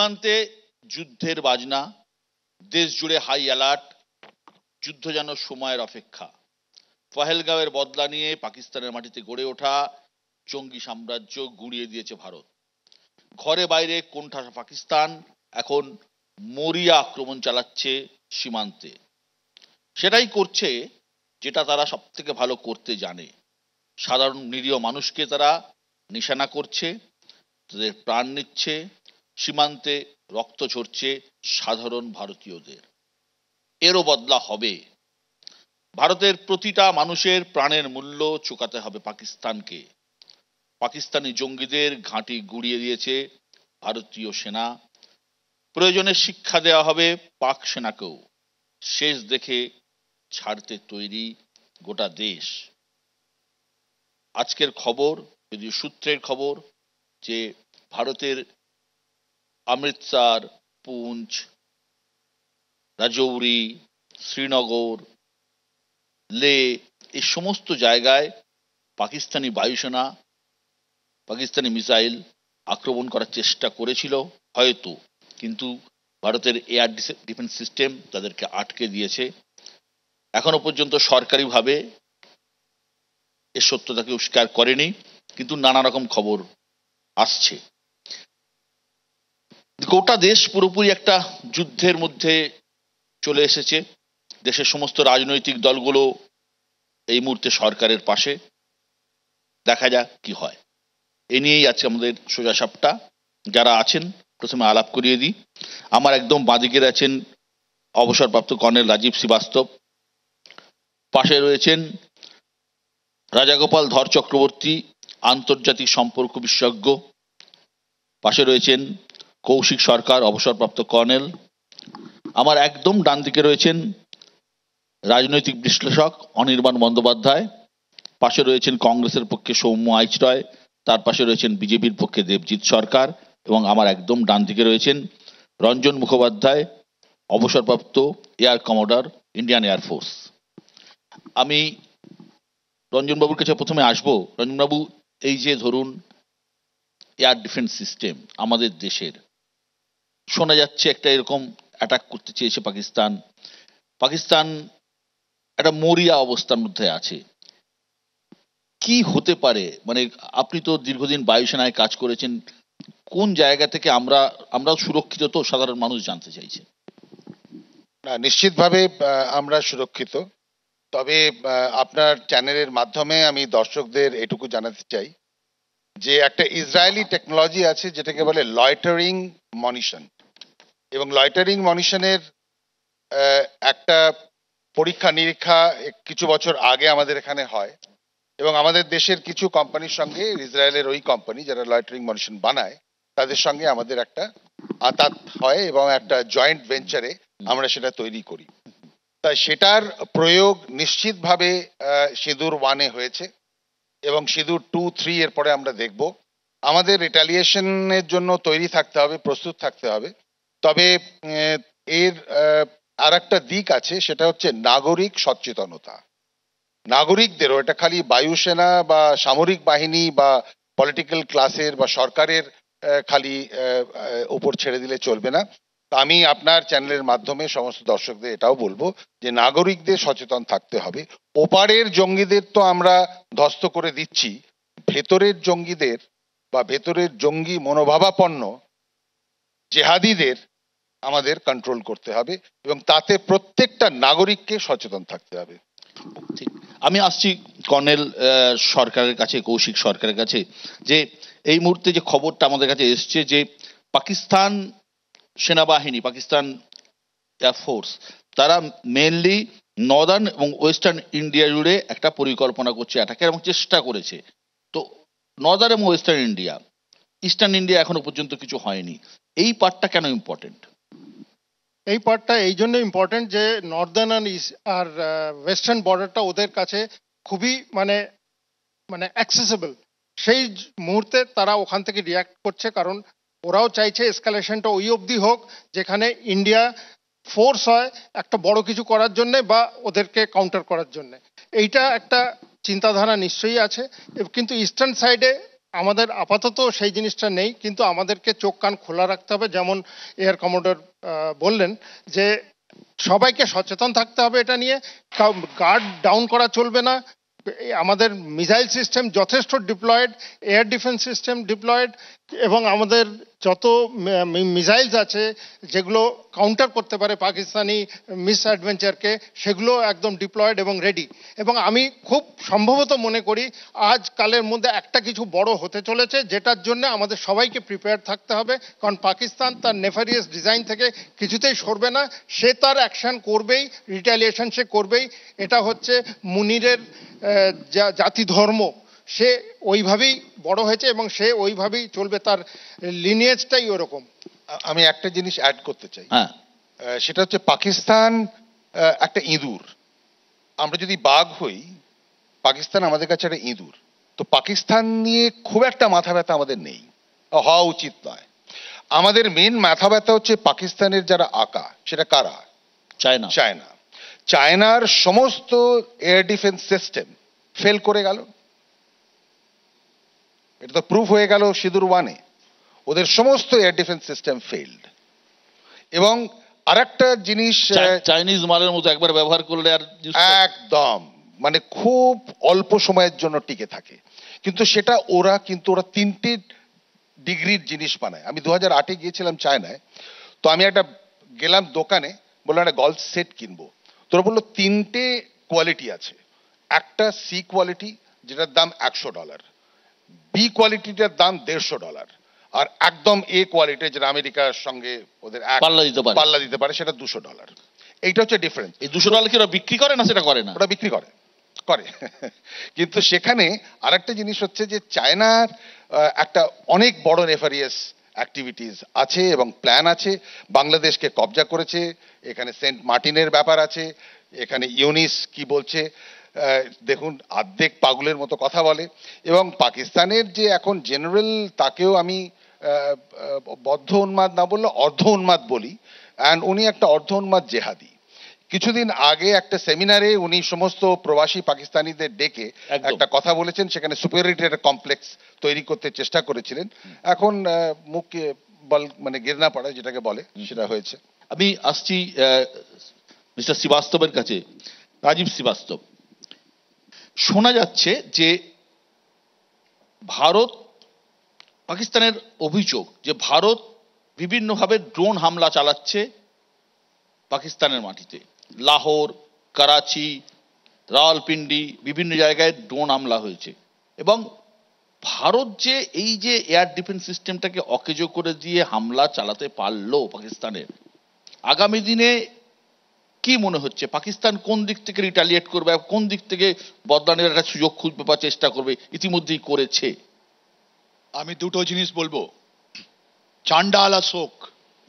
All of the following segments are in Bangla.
সীমান্তে যুদ্ধের বাজনা, দেশ জুড়ে হাই অ্যালার্ট, যুদ্ধ যেন সময়ের অপেক্ষা। পহেলগাঁওয়ের বদলা নিয়ে পাকিস্তানের মাটিতে গড়ে ওঠা জঙ্গি সাম্রাজ্য গুঁড়িয়ে দিয়েছে ভারত। ঘরে বাইরে কোণঠাসা পাকিস্তান এখন মরিয়া আক্রমণ চালাচ্ছে সীমান্তে। সেটাই করছে যেটা তারা সব থেকে ভালো করতে জানে। সাধারণ নিরীহ মানুষকে তারা নিশানা করছে, তাদের প্রাণ নিচ্ছে, সীমান্তে রক্ত ঝরছে সাধারণ ভারতীয়দের। এরও বদলা হবে। ভারতের প্রতিটা মানুষের প্রাণের মূল্য চুকাতে হবে পাকিস্তানকে। পাকিস্তানি জঙ্গিদের ঘাঁটি গুঁড়িয়ে দিয়েছে ভারতীয় সেনা। প্রয়োজনে শিক্ষা দেওয়া হবে পাক সেনাকেও। শেষ দেখে ছাড়তে তৈরি গোটা দেশ। আজকের খবর, যদি সূত্রের খবর, যে ভারতের অমৃতসর, পুঞ্চ, রাজৌরি, শ্রীনগর, লে এই সমস্ত জায়গায় পাকিস্তানি বায়ুসেনা পাকিস্তানি মিসাইল আক্রমণ করার চেষ্টা করেছিল হয়তো, কিন্তু ভারতের এয়ার ডিফেন্স সিস্টেম তাদেরকে আটকে দিয়েছে। এখনো পর্যন্ত সরকারিভাবে এর সত্যতাকে স্বীকার করেনি, কিন্তু নানা রকম খবর আসছে। গোটা দেশ পুরোপুরি একটা যুদ্ধের মধ্যে চলে এসেছে। দেশের সমস্ত রাজনৈতিক দলগুলো এই মুহূর্তে সরকারের পাশে। দেখা যাক কি হয়। এ নিয়েই আজকে আমাদের সোজা সাপটা। যারা আছেন প্রথমে আলাপ করিয়ে দিই। আমার একদম বাঁদিকে আছেন অবসরপ্রাপ্ত কর্নেল রাজীব শ্রীবাস্তব, পাশে রয়েছেন রাজাগোপাল ধর চক্রবর্তী, আন্তর্জাতিক সম্পর্ক বিশেষজ্ঞ, পাশে রয়েছেন কৌশিক সরকার, অবসরপ্রাপ্ত কর্নেল। আমার একদম ডান দিকে রয়েছেন রাজনৈতিক বিশ্লেষক অনির্বাণ বন্দ্যোপাধ্যায়, পাশে রয়েছেন কংগ্রেসের পক্ষে সৌম্য আইচরয়, তার পাশে রয়েছেন বিজেপির পক্ষে দেবজিৎ সরকার, এবং আমার একদম ডান দিকে রয়েছেন রঞ্জন মুখোপাধ্যায়, অবসরপ্রাপ্ত এয়ার কমোডর, ইন্ডিয়ান এয়ারফোর্স। আমি রঞ্জনবাবুর কাছে প্রথমে আসবো। রঞ্জনবাবু, এই যে ধরুন এয়ার ডিফেন্স সিস্টেম আমাদের দেশের, শোনা যাচ্ছে একটা এরকম অ্যাটাক করতে চেয়েছে পাকিস্তান। পাকিস্তান একটা মরিয়া অবস্থার মধ্যে আছে। কি হতে পারে? মানে আপনি তো দীর্ঘদিন বায়ুসেনায় কাজ করেছেন, কোন জায়গা থেকে আমরা সুরক্ষিত? তো সাধারণ মানুষ জানতে চাইছে। না, নিশ্চিতভাবে আমরা সুরক্ষিত। তবে আপনার চ্যানেলের মাধ্যমে আমি দর্শকদের এটুকু জানাতে চাই যে একটা ইসরায়েলি টেকনোলজি আছে যেটাকে বলে লয়টারিং মনিশন, এবং লয়টারিং মনিশনের একটা পরীক্ষা নিরীক্ষা কিছু বছর আগে আমাদের এখানে হয়, এবং আমাদের দেশের কিছু কোম্পানির সঙ্গে ইসরায়েলের ওই কোম্পানি যারা লয়টারিং মনিশন বানায় তাদের সঙ্গে আমাদের একটা আতাত হয়, এবং একটা জয়েন্ট ভেঞ্চারে আমরা সেটা তৈরি করি। তাই সেটার প্রয়োগ নিশ্চিতভাবে সিঁদুর 1-এ হয়েছে, এবং সিঁদুর 2, 3 এর পরে আমরা দেখব। আমাদের রিটালিয়েশনের জন্য তৈরি থাকতে হবে, প্রস্তুত থাকতে হবে। তবে এর আর একটা দিক আছে, সেটা হচ্ছে নাগরিক সচেতনতা। নাগরিকদেরও, এটা খালি বায়ুসেনা বা সামরিক বাহিনী বা পলিটিক্যাল ক্লাসের বা সরকারের খালি উপর ছেড়ে দিলে চলবে না। আমি আপনার চ্যানেলের মাধ্যমে সমস্ত দর্শকদের এটাও বলবো যে নাগরিকদের সচেতন থাকতে হবে। ওপারের জঙ্গিদের তো আমরা ধ্বস্ত করে দিচ্ছি, ভেতরের জঙ্গিদের বা ভেতরের জঙ্গি মনোভাবাপন্ন জেহাদিদের আমাদের কন্ট্রোল করতে হবে, এবং তাতে প্রত্যেকটা নাগরিককে সচেতন থাকতে হবে। ঠিক। আমি আসছি কর্নেল সরকারের কাছে, কৌশিক সরকারের কাছে, যে এই মুহূর্তে যে খবরটা আমাদের কাছে এসছে যে পাকিস্তান সেনাবাহিনী, পাকিস্তান এয়ারফোর্স, তারা মেনলি নর্দার্ন এবং ওয়েস্টার্ন ইন্ডিয়া জুড়ে একটা পরিকল্পনা করছে অ্যাটাকের, এবং চেষ্টা করেছে। তো নর্দার্ন এবং ওয়েস্টার্ন ইন্ডিয়া, ইস্টার্ন ইন্ডিয়া এখনো পর্যন্ত কিছু হয়নি। এই পার্টটা কেন ইম্পর্টেন্ট? এই পার্টটা এই জন্য ইম্পর্টেন্ট যে নর্দার্ন আর ওয়েস্টার্ন বর্ডারটা ওদের কাছে খুবই মানে অ্যাক্সেসেবল। সেই মুহূর্তে তারা ওখান থেকে রিয়াক্ট করছে, কারণ ওরাও চাইছে এসকালেশনটা ওই অবধি হোক যেখানে ইন্ডিয়া ফোর্স হয় একটা বড় কিছু করার জন্য বা ওদেরকে কাউন্টার করার জন্য। এইটা একটা চিন্তাধারা নিশ্চয়ই আছে। কিন্তু ইস্টার্ন সাইডে আমাদের আপাতত সেই জিনিসটা নেই, কিন্তু আমাদেরকে চোখ কান খোলা রাখতে হবে। যেমন এয়ার কমোডর বললেন যে সবাইকে সচেতন থাকতে হবে এটা নিয়ে, গার্ড ডাউন করা চলবে না। আমাদের মিসাইল সিস্টেম যথেষ্ট diploid, air defence system diploid, এবং আমাদের যত মিসাইলস আছে যেগুলো কাউন্টার করতে পারে পাকিস্তানি মিস অ্যাডভেঞ্চারকে, সেগুলো একদম ডিপ্লয়েড এবং রেডি। এবং আমি খুব সম্ভবত মনে করি আজকালের মধ্যে একটা কিছু বড় হতে চলেছে, যেটার জন্য আমাদের সবাইকে প্রিপেয়ার থাকতে হবে। কারণ পাকিস্তান তার নেফারিয়াস ডিজাইন থেকে কিছুতেই সরবে না, সে তার অ্যাকশন করবেই, রিটালিয়েশন সে করবেই। এটা হচ্ছে মুনিরের জাতি ধর্ম, সে ওইভাবেই বড় হয়েছে এবং সে ওইভাবেই চলবে, তার লিনিয়েজটাই ওরকম। আমি একটা জিনিস অ্যাড করতে চাই, হ্যাঁ, সেটা হচ্ছে পাকিস্তান একটা ইঁদুর, আমরা যদি বাঘ হই, পাকিস্তান আমাদের কাছে একটা ইঁদুর। তো পাকিস্তান নিয়ে খুব একটা মাথা ব্যথা আমাদের নেই, হওয়া উচিত নয়। আমাদের মেন মাথা ব্যথা হচ্ছে পাকিস্তানের যারা আকা, সেটা কারা? চায়না। চায়না। চায়নার সমস্ত এয়ার ডিফেন্স সিস্টেম ফেল করে গেল, এটা তো প্রুফ হয়ে গেল সিঁদুর ওয়ানে, ওদের সমস্ত এয়ার ডিফেন্স সিস্টেম ফেইল্ড। এবং আরেকটা জিনিস, চাইনিজ মালের মতো একবার ব্যবহার করলে আর একদম মানে খুব অল্প সময়ের জন্য টিকে থাকে, কিন্তু সেটা ওরা 3টে ডিগ্রির জিনিস বানায়। আমি 2008-এ গিয়েছিলাম চায়নায়, তো আমি একটা গেলাম দোকানে, বললাম একটা গলফ সেট কিনবো। তোরা বললো 3টে কোয়ালিটি আছে, একটা সি কোয়ালিটি যেটার দাম $100, বি কোয়ালিটিটার দাম $150, আর একদম এ কোয়ালিটি যেটা আমেরিকার সঙ্গে ওদের পাল্লা দিতে পারে সেটা $200। এইটা হচ্ছে ডিফারেন্স। এই $200 কি ওরা বিক্রি করে না? সেটা করে না, ওরা বিক্রি করে কিন্তু সেখানে আরেকটা জিনিস হচ্ছে যে চায়নার একটা অনেক বড় নেফারিয়াস অ্যাক্টিভিটিস আছে এবং প্ল্যান আছে। বাংলাদেশকে কবজা করেছে, এখানে সেন্ট মার্টিনের ব্যাপার আছে, এখানে ইউনিস কি বলছে দেখুন, আর্ধেক পাগলের মতো কথা বলে। এবং পাকিস্তানের যে এখন জেনারেল, তাকেও আমি বদ্ধ উন্মাদ না বললে অর্ধ উন্মাদ বলি, অ্যান্ড উনি একটা অর্ধ উন্মাদ জেহাদি। কিছুদিন আগে একটা সেমিনারে উনি সমস্ত প্রবাসী পাকিস্তানিদের ডেকে একটা কথা বলেছেন, সেখানে সুপিরিয়রিটি কমপ্লেক্স তৈরি করতে চেষ্টা করেছিলেন। এখন মুখে বল মানে গিরনা পড়া যেটাকে বলে, সেটা হয়েছে। আমি আসছি মিস্টার শ্রীবাস্তবের কাছে। রাজীব শ্রীবাস্তব, শোনা যাচ্ছে যে ভারত, পাকিস্তানের অভিযোগ যে ভারত বিভিন্নভাবে ড্রোন হামলা চালাচ্ছে পাকিস্তানের মাটিতে, লাহোর, করাচি, রাওয়ালপিন্ডি, বিভিন্ন জায়গায় ড্রোন হামলা হয়েছে। এবং ভারত যে এই যে এয়ার ডিফেন্স সিস্টেমটাকে অকেজো করে দিয়ে হামলা চালাতে পারলো পাকিস্তানের, আগামী দিনে কি মনে হচ্ছে পাকিস্তান কোন দিক থেকে রিটালিয়েট করবে, কোন দিক থেকে বদলানোর একটা সুযোগ খুঁজবে বা চেষ্টা করবে? ইতিমধ্যেই করেছে। আমি দুটো জিনিস বলবো। চান্ডাল আর শোক,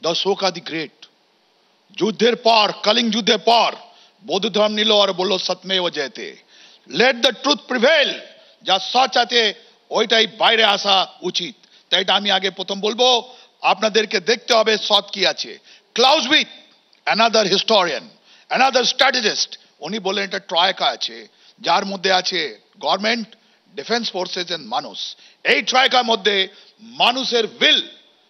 দ্য শোক আর দি গ্রেট। যুদ্ধের পর, কলিং যুদ্ধের পর বৌদ্ধ ধর্ম নিল আর বললো সত্যমেব Jayate, let the truth prevail. যা সচ আছে ওইটাই বাইরে আসা উচিত। তাই এটা আমি আগে প্রথম বলবো, আপনাদেরকে দেখতে হবে সৎ কি আছে। ক্লাউজউইথ, অ্যানাদার হিস্টোরিয়ান, অ্যানাদার স্ট্র্যাটেজিস্ট, উনি বললেন এটা ট্রয়কা আছে, যার মধ্যে আছে গভর্নমেন্ট, ডিফেন্স ফোর্সেস এন্ড মানুষ। এই ট্রয়কার মধ্যে মানুষের উইল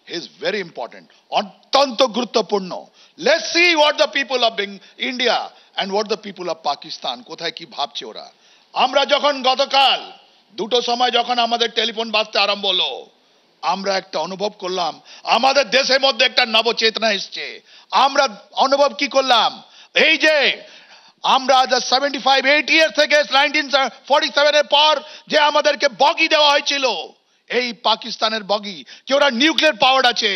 is very important, অত্যন্ত গুরুত্বপূর্ণ। Let's see what the people of India and what the people of Pakistan, কোথায় কি ভাবছে ওরা। আমরা যখন গতকাল 2টোর সময় যখন আমাদের টেলিফোন বাজতে আরম্ভ হলো, আমরা একটা অনুভব করলাম আমাদের দেশের মধ্যে একটা নবচেতনা এসছে। আমরা অনুভব কি করলাম, এই যে আমরা 75-80 ইয়ার্স থেকে 1947 এর পর যে আমাদেরকে বগি দেওয়া হয়েছিল, এই পাকিস্তানের বগি, যে ওরা নিউক্লিয়ার পাওয়ার আছে,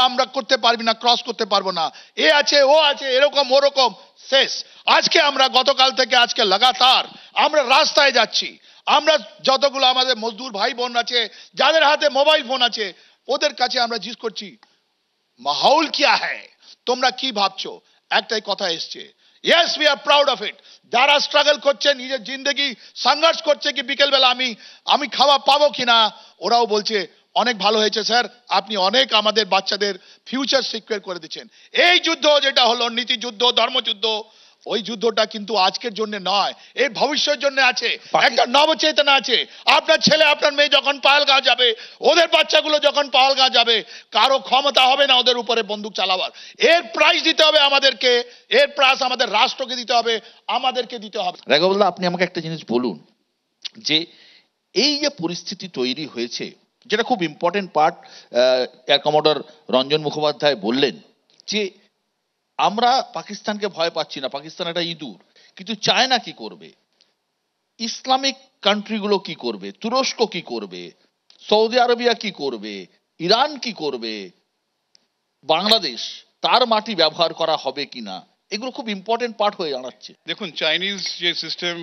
আমরা করতে পারবি না, ক্রস করতে পারবো না, এ আছে ও আছে, এরকম ওরকম, শেষ। আজকে আমরা গতকাল থেকে আজকে লাগাতার আমরা রাস্তায় যাচ্ছি। আমরা যতগুলো আমাদের মজদুর ভাই বোন আছে, যাদের হাতে মোবাইল ফোন আছে, ওদের কাছে আমরা জিজ্ঞেস করছি মাহৌল কিয়া হ্যায়, তোমরা কি ভাবছো? একটাই কথা এসছে, yes we are proud of it. যারা স্ট্রাগল করছে, নিজের জিন্দগি সংঘর্ষ করছে কি বিকেলবেলা আমি খাওয়া পাবো কিনা, ওরাও বলছে অনেক ভালো হয়েছে স্যার, আপনি অনেক আমাদের বাচ্চাদের ফিউচার সিকিউর করে দিচ্ছেন। এই যুদ্ধ যেটা হলো নীতি যুদ্ধ, ধর্মযুদ্ধ, ওই যুদ্ধটা কিন্তু আজকের জন্য নয়, এই ভবিষ্যতের জন্য আছে। একটা নবচেতনা আছে। আপনার ছেলে আপনার মেয়ে যখন পাহালগাঁও যাবে, ওদের বাচ্চাগুলো যখন পাহালগাঁও যাবে, কারো ক্ষমতা হবে না ওদের উপরে বন্দুক চালাবার। এর প্রাইস দিতে হবে আমাদেরকে, এর প্রাইস আমাদের রাষ্ট্রকে দিতে হবে, আমাদেরকে দিতে হবে। রাঘবদা, আপনি আমাকে একটা জিনিস বলুন, যে এই যে পরিস্থিতি তৈরি হয়েছে, যেটা খুব important part, air commodore Ranjan Mukhopadhyay বললেন যে আমরা পাকিস্তানকে ভয় পাচ্ছি না, পাকিস্তান একটা ইঁদুর, কিন্তু চায়না কি করবে, ইসলামিক কান্ট্রিগুলো কি করবে, তুরস্ক কি করবে, সৌদি আরবিয়া কি করবে, ইরান কি করবে, বাংলাদেশ তার মাটি ব্যবহার করা হবে কিনা, এগুলো খুব ইম্পর্টেন্ট পার্ট হয়ে দাঁড়াচ্ছে। দেখুন, চাইনিজ যে সিস্টেম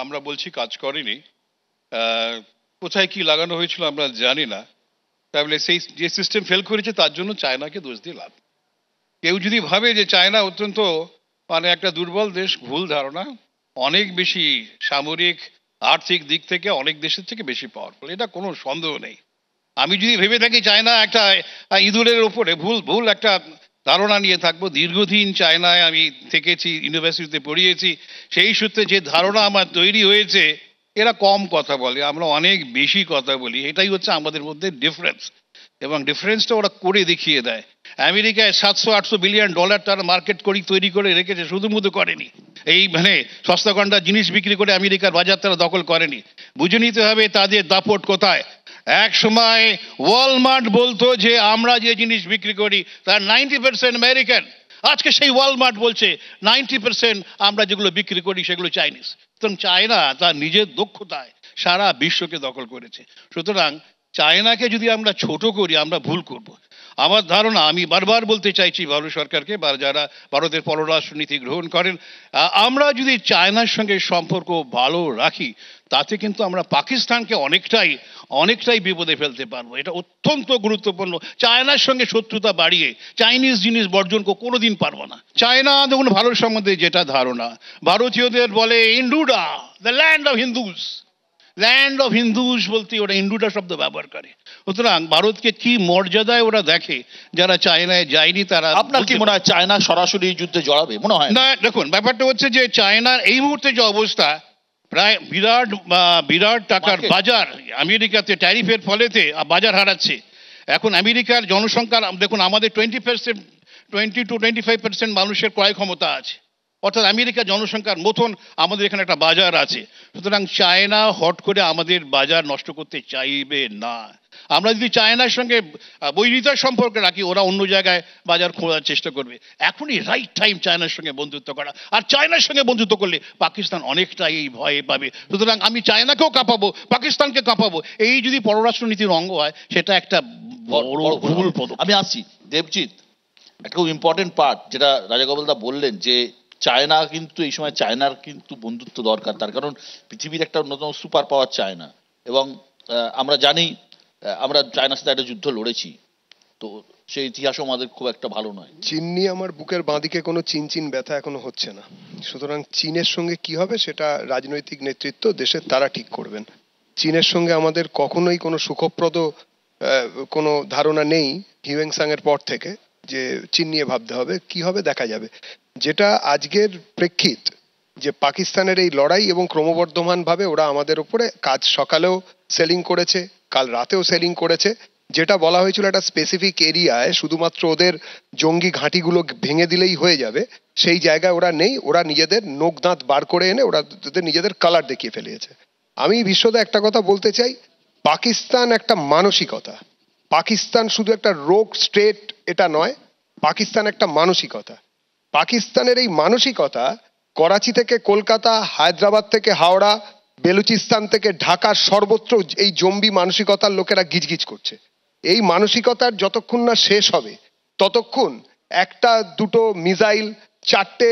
আমরা বলছি কাজ করেনি, কোথায় কি লাগানো হয়েছিল আমরা জানি না। তাহলে সেই যে সিস্টেম ফেল করেছে তার জন্য চায়নাকে দোষ দিয়ে লাভ। কেউ যদি ভাবে যে চায়না অত্যন্ত মানে একটা দুর্বল দেশ, ভুল ধারণা। অনেক বেশি সামরিক আর্থিক দিক থেকে অনেক দেশের থেকে বেশি পাওয়ারফুল, এটা কোনো সন্দেহ নেই। আমি যদি ভেবে থাকি চায়না একটা ইঁদুরের ওপরে, ভুল একটা ধারণা নিয়ে থাকবো। দীর্ঘদিন চায়নায় আমি থেকেছি, ইউনিভার্সিটিতে পড়িয়েছি, সেই সূত্রে যে ধারণা আমার তৈরি হয়েছে, এরা কম কথা বলে, আমরা অনেক বেশি কথা বলি। এটাই হচ্ছে আমাদের মধ্যে ডিফারেন্স, এবং ডিফারেন্সটা ওরা করে দেখিয়ে দেয়। আমেরিকায় 700-800 বিলিয়ন ডলার তারা মার্কেট তৈরি করে রেখেছে, শুধু করেনি। এই মানে সস্তা গন্ডা জিনিস বিক্রি করে আমেরিকার বাজার তারা দখল করেনি। বুঝে নিতে হবে তাদের দাপট কোথায়। এক সময় ওয়ালমার্ট বলতো যে আমরা যে জিনিস বিক্রি করি তার 90% আমেরিকান। আজকে সেই ওয়ালমার্ট বলছে 90% আমরা যেগুলো বিক্রি করি সেগুলো চাইনিজ। সুতরাং চায়না তার নিজের দক্ষতায় সারা বিশ্বকে দখল করেছে। সুতরাং চায়নাকে যদি আমরা ছোট করি আমরা ভুল করব। আমার ধারণা, আমি বারবার বলতে চাইছি ভারত সরকারকে বা যারা ভারতের পররাষ্ট্রনীতি গ্রহণ করেন, আমরা যদি চায়নার সঙ্গে সম্পর্ক ভালো রাখি তাতে কিন্তু আমরা পাকিস্তানকে অনেকটাই বিপদে ফেলতে পারবো। এটা অত্যন্ত গুরুত্বপূর্ণ। চায়নার সঙ্গে শত্রুতা বাড়িয়ে চাইনিজ জিনিস বর্জন কোনোদিন পারবো না। চায়না, দেখুন ভারত সম্বন্ধে যেটা ধারণা, ভারতীয়দের বলে ইন্ডুডা, the land of Hindus. Land of Hindus বলতে ওরা ইন্ডুডা শব্দ ব্যবহার করে। সুতরাং ভারতকে কি মর্যাদায় ওরা দেখে, যারা চায়নায় যায়নি তারা। আপনার কি মনে হয় চায়না সরাসরি যুদ্ধে জড়াবে? মনে হয় না। দেখুন, ব্যাপারটা হচ্ছে যে চায়নার এই মুহূর্তে যে অবস্থা, প্রায় বিরাট টাকার বাজার আমেরিকাতে ট্যারিফের ফলেতে বাজার হারাচ্ছে। এখন আমেরিকার জনসংখ্যার দেখুন, আমাদের 20-25% মানুষের ক্রয় ক্ষমতা আছে, অর্থাৎ আমেরিকার জনসংখ্যার মতন আমাদের এখানে একটা বাজার আছে। সুতরাং চায়না হট করে আমাদের বাজার নষ্ট করতে চাইবে না। আমরা যদি চায়নার সঙ্গে বৈরিতার সম্পর্ক রাখি, ওরা অন্য জায়গায় বাজার খোঁজার চেষ্টা করবে। এখনই রাইট টাইম চায়নার সঙ্গে বন্ধুত্ব করা। আর চায়নার সঙ্গে বন্ধুত্ব করলে পাকিস্তান অনেকটাই এই ভয়ে পাবে। সুতরাং আমি চায়নাকেও কাঁপাবো, পাকিস্তানকে কাঁপাবো। এই যদি পররাষ্ট্রনীতির অঙ্গ হয় সেটা একটা বড় ভুল পদক্ষেপ। আমি আসছি দেবজিৎ, একটা খুব ইম্পর্টেন্ট পার্ট যেটা রাজাগোপালদা বললেন, যে চায়না কিন্তু এই সময় চায়নার কিন্তু বন্ধুত্ব দরকার, তার কারণ পৃথিবীর একটা অন্যতম সুপার পাওয়ার চায়না, এবং আমরা জানি আমরা চায়নার সাথে একটা যুদ্ধ লড়েছি, তো সেই ইতিহাসও আমাদের খুব একটা ভালো নয়। চীন নিয়ে আমার বুকের বাঁদিকে কোনো চিন ব্যথা এখনো হচ্ছে না। সুতরাং চীনের সঙ্গে কি হবে সেটা রাজনৈতিক নেতৃত্ব দেশের তারা ঠিক করবেন। চীনের সঙ্গে আমাদের কখনোই কোনো সুখপ্রদ কোনো ধারণা নেই হিউয়েনসাং এর পর থেকে, যে চীন নিয়ে ভাবতে হবে, কি হবে দেখা যাবে। যেটা আজকের প্রেক্ষিত, যে পাকিস্তানের এই লড়াই এবং ক্রমবর্ধমান ভাবে ওরা আমাদের উপরে কাজ সকালেও সেলিং করেছে, কাল রাতেও সেলিং করেছে। যেটা বলা হয়েছিল একটা স্পেসিফিক এরিয়ায় শুধুমাত্র ওদের জঙ্গি ঘাঁটিগুলো ভেঙে দিলেই হয়ে যাবে, সেই জায়গায় ওরা নেই। ওরা নিজেদের নোক দাঁত বার করে এনে ওরা নিজেদের কালার দেখিয়ে ফেলিয়েছে। আমি বিশ্বদা একটা কথা বলতে চাই, পাকিস্তান একটা মানসিকতা। পাকিস্তান শুধু একটা রোগ স্টেট এটা নয়, পাকিস্তান একটা মানসিকতা। পাকিস্তানের এই মানসিকতা করাচি থেকে কলকাতা, হায়দ্রাবাদ থেকে হাওড়া, বেলুচিস্তান থেকে ঢাকা, সর্বত্র এই জম্বি মানসিকতার লোকেরা গিজগিজ করছে। এই মানসিকতার যতক্ষণ না শেষ হবে ততক্ষণ একটা দুটো মিসাইল, 4টে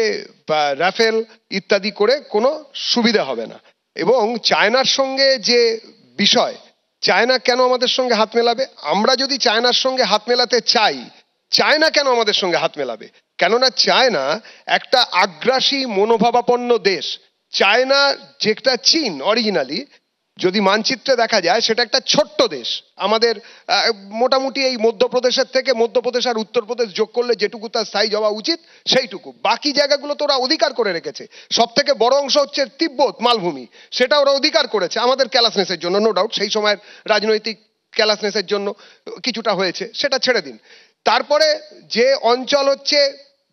রাফেল ইত্যাদি করে কোনো সুবিধা হবে না। এবং চায়নার সঙ্গে যে বিষয়, চায়না কেন আমাদের সঙ্গে হাত মেলাবে? আমরা যদি চায়নার সঙ্গে হাত মেলাতে চাই, চায়না কেন আমাদের সঙ্গে হাত মেলাবে? কেননা চায়না একটা আগ্রাসী মনোভাবাপন্ন দেশ। চায়না যেটা চীন অরিজিনালি, যদি মানচিত্রে দেখা যায় সেটা একটা ছোট্ট দেশ। আমাদের মোটামুটি এই মধ্যপ্রদেশের থেকে মধ্যপ্রদেশ আর উত্তরপ্রদেশ যোগ করলে যেটুকু তার সাইজ হওয়া উচিত সেইটুকু। বাকি জায়গাগুলো তো ওরা অধিকার করে রেখেছে। সব থেকে বড় অংশ হচ্ছে তিব্বত মালভূমি, সেটা ওরা অধিকার করেছে আমাদের ক্যালাসনেসের জন্য, নো ডাউট সেই সময়ের রাজনৈতিক ক্যালাসনেসের জন্য কিছুটা হয়েছে, সেটা ছেড়ে দিন। তারপরে যে অঞ্চল হচ্ছে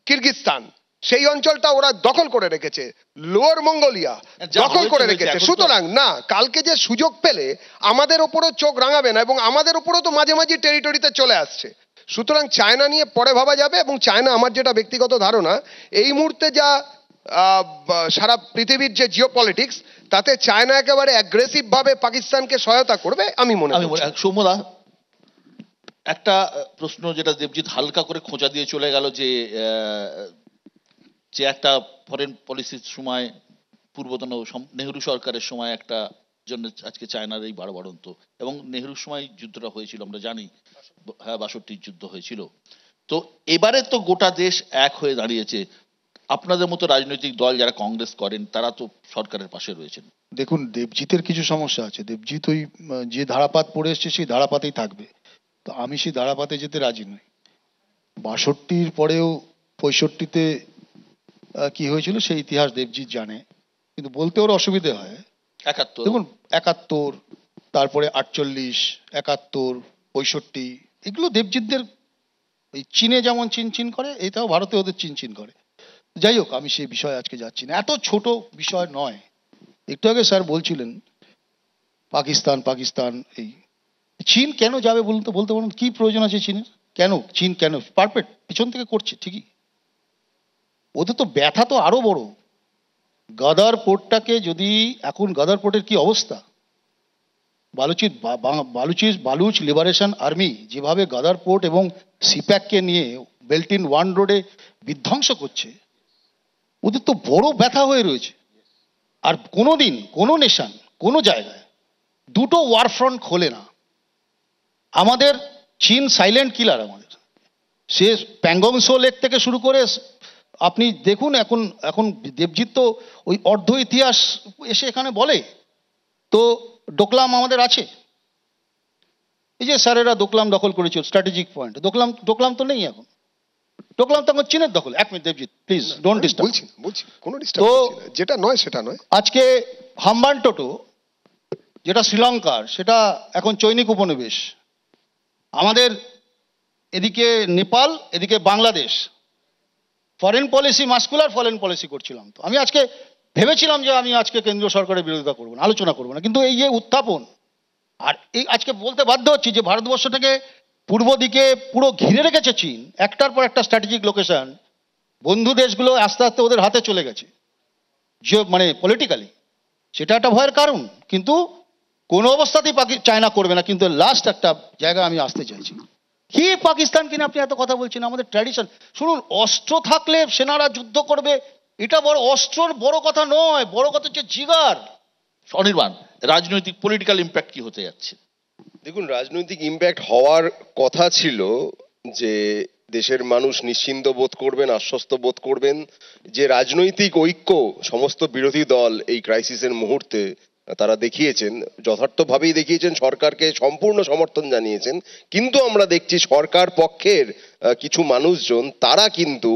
কিরগিজস্তান, সেই অঞ্চলটা ওরা দখল করে রেখেছে, লোয়ার মঙ্গোলিয়া দখল করে রেখেছে। সুতরাং না, কালকে যে সুযোগ পেলে আমাদের ওপরও চোখ রাঙাবে না, এবং আমাদের ওপরও তো মাঝে মাঝে টেরিটরিতে চলে আসছে। সুতরাং চায়না নিয়ে পরে ভাবা যাবে। এবং চায়না, আমার যেটা ব্যক্তিগত ধারণা, এই মুহূর্তে যা সারা পৃথিবীর যে জিও পলিটিক্স, তাতে চায়না একেবারে অ্যাগ্রেসিভ ভাবে পাকিস্তানকে সহায়তা করবে আমি মনে করি। সৌম্যদা, একটা প্রশ্ন যেটা দেবজিৎ হালকা করে খোঁচা দিয়ে চলে গেল, যে একটা ফরেন পলিসির সময় পূর্বতন নেহরু সরকারের সময় একটা জন্য আজকে চায়নার এই বাড়ন্ত, এবং নেহরুর সময় যুদ্ধটা হয়েছিল আমরা জানি, হ্যাঁ 62 যুদ্ধ হয়েছিল। তো এবারে তো গোটা দেশ এক হয়ে দাঁড়িয়েছে, আপনাদের মতো রাজনৈতিক দল যারা কংগ্রেস করেন তারা তো সরকারের পাশে রয়েছেন। দেখুন, দেবজিতের কিছু সমস্যা আছে। দেবজিৎ ওই যে ধারাপাত পড়ে এসছে সেই ধারাপাতেই থাকবে, তো আমি সেই ধারাপাতে যেতে রাজি নই। 62-র পরেও 65-তে কি হয়েছিল সেই ইতিহাস দেবজিৎ জানে, কিন্তু বলতে ওর অসুবিধে হয়। 71, দেখুন 71, তারপরে 48, 71, 65, এগুলো দেবজিৎদের ওই চীনে যেমন চিনচিন করে, এটাও ভারতে ওদের চিনচিন করে। যাই হোক, আমি সেই বিষয়ে আজকে যাচ্ছি না, এত ছোট বিষয় নয়। একটু আগে স্যার বলছিলেন পাকিস্তান পাকিস্তান, এই চীন কেন যাবে বলুন তো, বলতে পারুন কি প্রয়োজন আছে চীনের? কেন চীন কেন? পারফেক্ট পিছন থেকে করছে ঠিকই, ওদের তো ব্যথা তো আরো বড়। গাদার পোর্টটাকে যদি, এখন গাদার পোর্টের কি অবস্থা, বালুচ লিবারেশন আর্মি যেভাবে গাদার পোর্ট এবং সিপ্যাককে নিয়ে বেল্ট ইন ওয়ান রোডে বিধ্বংস করছে, ওদের তো বড় ব্যথা হয়ে রয়েছে। আর কোনোদিন কোনো নেশন কোনো জায়গায় দুটো ওয়ার ফ্রন্ট খোলে না। আমাদের চীন সাইলেন্ট কিলার, আমাদের সে প্যাংগং সো লেক থেকে শুরু করে আপনি দেখুন, এখন দেবজিৎ তো ওই অর্ধ ইতিহাস এসে এখানে বলে। তো ডোকলাম আমাদের আছে, এই যে স্যারেরা ডোকলাম দখল করেছিল স্ট্র্যাটেজিক পয়েন্ট, ডোকলাম তো নেই এখন, ডোকলাম তো এখন চীনের দখল। 1 minute Debjit please don't disturb. বলছি কোনো ডিস্টার্ব করছি না, যেটা নয় সেটা নয়। আজকে হাম্বানটোটো যেটা শ্রীলঙ্কার, সেটা এখন চৈনিক উপনিবেশ। আমাদের এদিকে নেপাল, এদিকে Bangladesh, foreign policy muscular foreign policy করছিলাম। তো আমি আজকে ভেবেছিলাম যে আমি আজকে কেন্দ্রীয় সরকারের বিরোধিতা করবো না, আলোচনা করবো না, কিন্তু এই যে উত্থাপন, আর এই আজকে বলতে বাধ্য হচ্ছি যে ভারতবর্ষটাকে পূর্ব দিকে পুরো ঘিরে রেখেছে চীন, একটার পর একটা স্ট্র্যাটেজিক লোকেশন। বন্ধু দেশগুলো আস্তে আস্তে ওদের হাতে চলে গেছে মানে পলিটিক্যালি, সেটা একটা ভয়ের কারণ। কিন্তু কোনো অবস্থাতেই চায়না করবে না। কিন্তু লাস্ট একটা জায়গা আমি আসতে চাইছি, কি পাকিস্তান কিনে আপনি এত কথা বলছেন, আমাদের ট্র্যাডিশন। শুনুন, অস্ত্র থাকলে সেনারা যুদ্ধ করবে, এটা বড় অস্ত্রর বড় কথা নয়, বড় কথা হচ্ছে জিগার। অনির্বাণ, রাজনৈতিক পলিটিক্যাল ইম্প্যাক্ট কি হতে যাচ্ছে? দেখুন, রাজনৈতিক ইম্প্যাক্ট হওয়ার কথা ছিল যে দেশের মানুষ নিশ্চিন্ত বোধ করবেন, আশ্বস্ত বোধ করবেন যে রাজনৈতিক ঐক্য সমস্ত বিরোধী দল এই ক্রাইসিসের মুহূর্তে তারা দেখিয়েছেন, যথার্থভাবেই দেখিয়েছেন, সরকারকে সম্পূর্ণ সমর্থন জানিয়েছেন। কিন্তু আমরা দেখছি সরকার পক্ষের কিছু মানুষজন তারা কিন্তু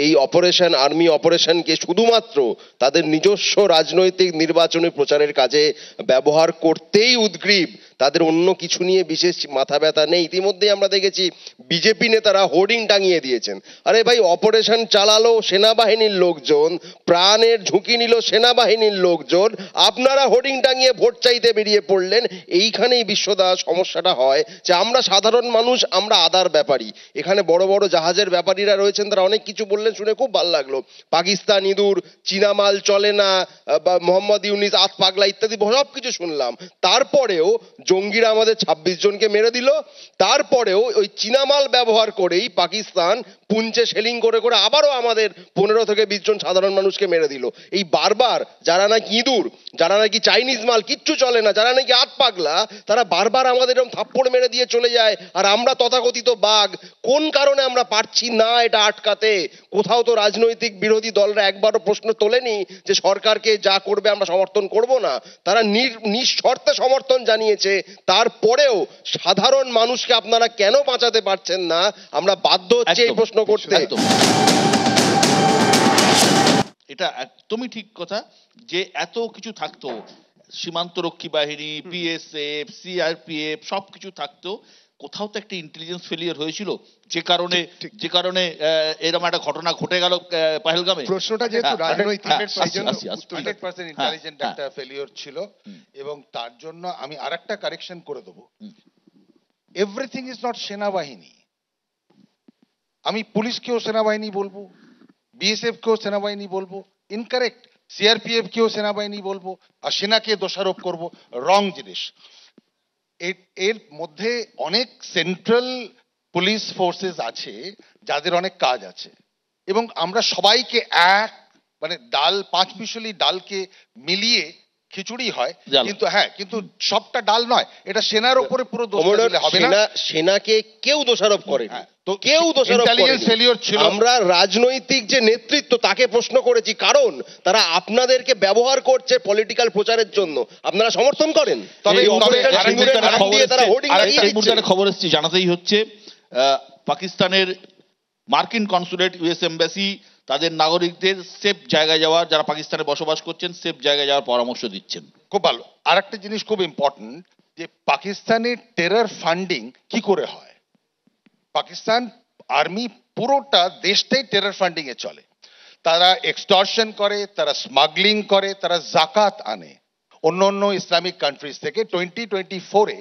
এই অপারেশন আর্মি অপারেশনকে শুধুমাত্র তাদের নিজস্ব রাজনৈতিক নির্বাচনী প্রচারের কাজে ব্যবহার করতেই উদ্গ্রীব, তাদের অন্য কিছু নিয়ে বিশেষ মাথা ব্যথা নেই। ইতিমধ্যেই আমরা দেখেছি বিজেপি নেতারা হোর্ডিং টাঙিয়ে দিয়েছেন, আরে ভাই অপারেশন চালালো সেনাবাহিনীর লোকজন, প্রাণের ঝুঁকি নিল সেনাবাহিনীর লোকজন, আপনারা হোর্ডিং টাঙিয়ে ভোট চাইতে বেরিয়ে পড়লেন। এইখানেই বিশ্বদা সমস্যাটা হয় যে আমরা সাধারণ মানুষ, আমরা আদার ব্যাপারী। এখানে বড় বড় জাহাজের ব্যাপারীরা রয়েছেন, তারা অনেক কিছু বললেন, শুনে খুব ভালো লাগলো। পাকিস্তান ইঁদুর, চীনা মাল চলে না, বা মোহাম্মদ ইউনিস আত পাগলা ইত্যাদি সব কিছু শুনলাম। তারপরেও জঙ্গিরা আমাদের 26 জনকে মেরে দিল। তারপরেও ওই চীনা মাল ব্যবহার করেই পাকিস্তান পুঞ্চে সেলিং করে করে আবারও আমাদের 15 থেকে 20 জন সাধারণ মানুষকে মেরে দিল। এই বারবার যারা নাকি ইঁদুর, যারা নাকি চাইনিজ মাল কিচ্ছু চলে না, যারা নাকি আত পাগলা, তারা বারবার আমাদের এরকম থাপ্পড় মেরে দিয়ে চলে যায়, আর আমরা তথাকথিত বাঘ। কোন কারণে আমরা পারছি না এটা আটকাতে? কোথাও তো রাজনৈতিক বিরোধী দলরা একবারও প্রশ্ন তোলেনি যে সরকারকে যা করবে আমরা সমর্থন করব না। তারা নিঃশর্তে সমর্থন জানিয়েছে। তারপরেও সাধারণ মানুষকে আপনারা কেন বাঁচাতে পারছেন না, আমরা বাধ্য হচ্ছে এই প্রশ্ন করতে। একদম। এটা একদমই ঠিক কথা যে এত কিছু থাকতো, সীমান্তরক্ষী বাহিনী, বিএসএফ, সিআরপিএফ সবকিছু থাকতো, কোথাও তো একটা ইন্টেলিজেন্স ফেলিয়ার হয়েছিল যে কারণে এরকম একটা ঘটনা ঘটে গেল পহেলগামে। প্রশ্নটা যেহেতু রাজনৈতিক, 100% ইন্টেলিজেন্ট একটা ফেলিওর ছিল। এবং তার জন্য আমি আরেকটা কারেকশন করে দেবো, এভরিথিং ইজ নট সেনাবাহিনী। আমি পুলিশকেও সেনাবাহিনী বলবো, বিএসএফ কেও সেনাবাহিনী বলবো, ইনকারেক্ট। সিআরপিএফ কেও সেনাবাহিনী বলবো, আর সেনাকে দোষারোপ করব, রং জিনিস। এর মধ্যে অনেক সেন্ট্রাল পুলিশ ফোর্সেস আছে যাদের অনেক কাজ আছে, এবং আমরা সবাইকে মানে ডাল 5 মিশালি ডালকে মিলিয়ে খিচুড়ি হয়, কিন্তু সবটা ডাল নয়। এটা সেনার উপরে পুরো দোষ দিলে হবে না। সেনাকে কেউ দোষারোপ করে, কেউ দোষারোপ করে। আমরা রাজনৈতিক যে নেতৃত্ব তাকে প্রশ্ন করেছি, কারণ তারা আপনাদেরকে ব্যবহার করছে পলিটিক্যাল প্রচারের জন্য। আপনারা সমর্থন করেন? তবে খবর এসেছে, জানাতেই হচ্ছে পাকিস্তানের মার্কিন কনসুলেট, ইউএস এম্বাসি তাদের নাগরিকদের সেফ জায়গায় যাওয়ার, যারা পাকিস্তানে বসবাস করছেন সেফ জায়গায় যাওয়ার পরামর্শ দিচ্ছেন। খুব ভালো। আর একটা জিনিস খুব ইম্পর্টেন্ট, যে পাকিস্তানের টেরর ফান্ডিং কি করে হয়। পাকিস্তান আর্মি পুরোটা দেশটাই টেরর ফান্ডিং এ চলে। তারা এক্সটর্শন করে, তারা স্মাগলিং করে, তারা জাকাত আনে অন্য অন্য ইসলামিক কান্ট্রিজ থেকে। 2024-এ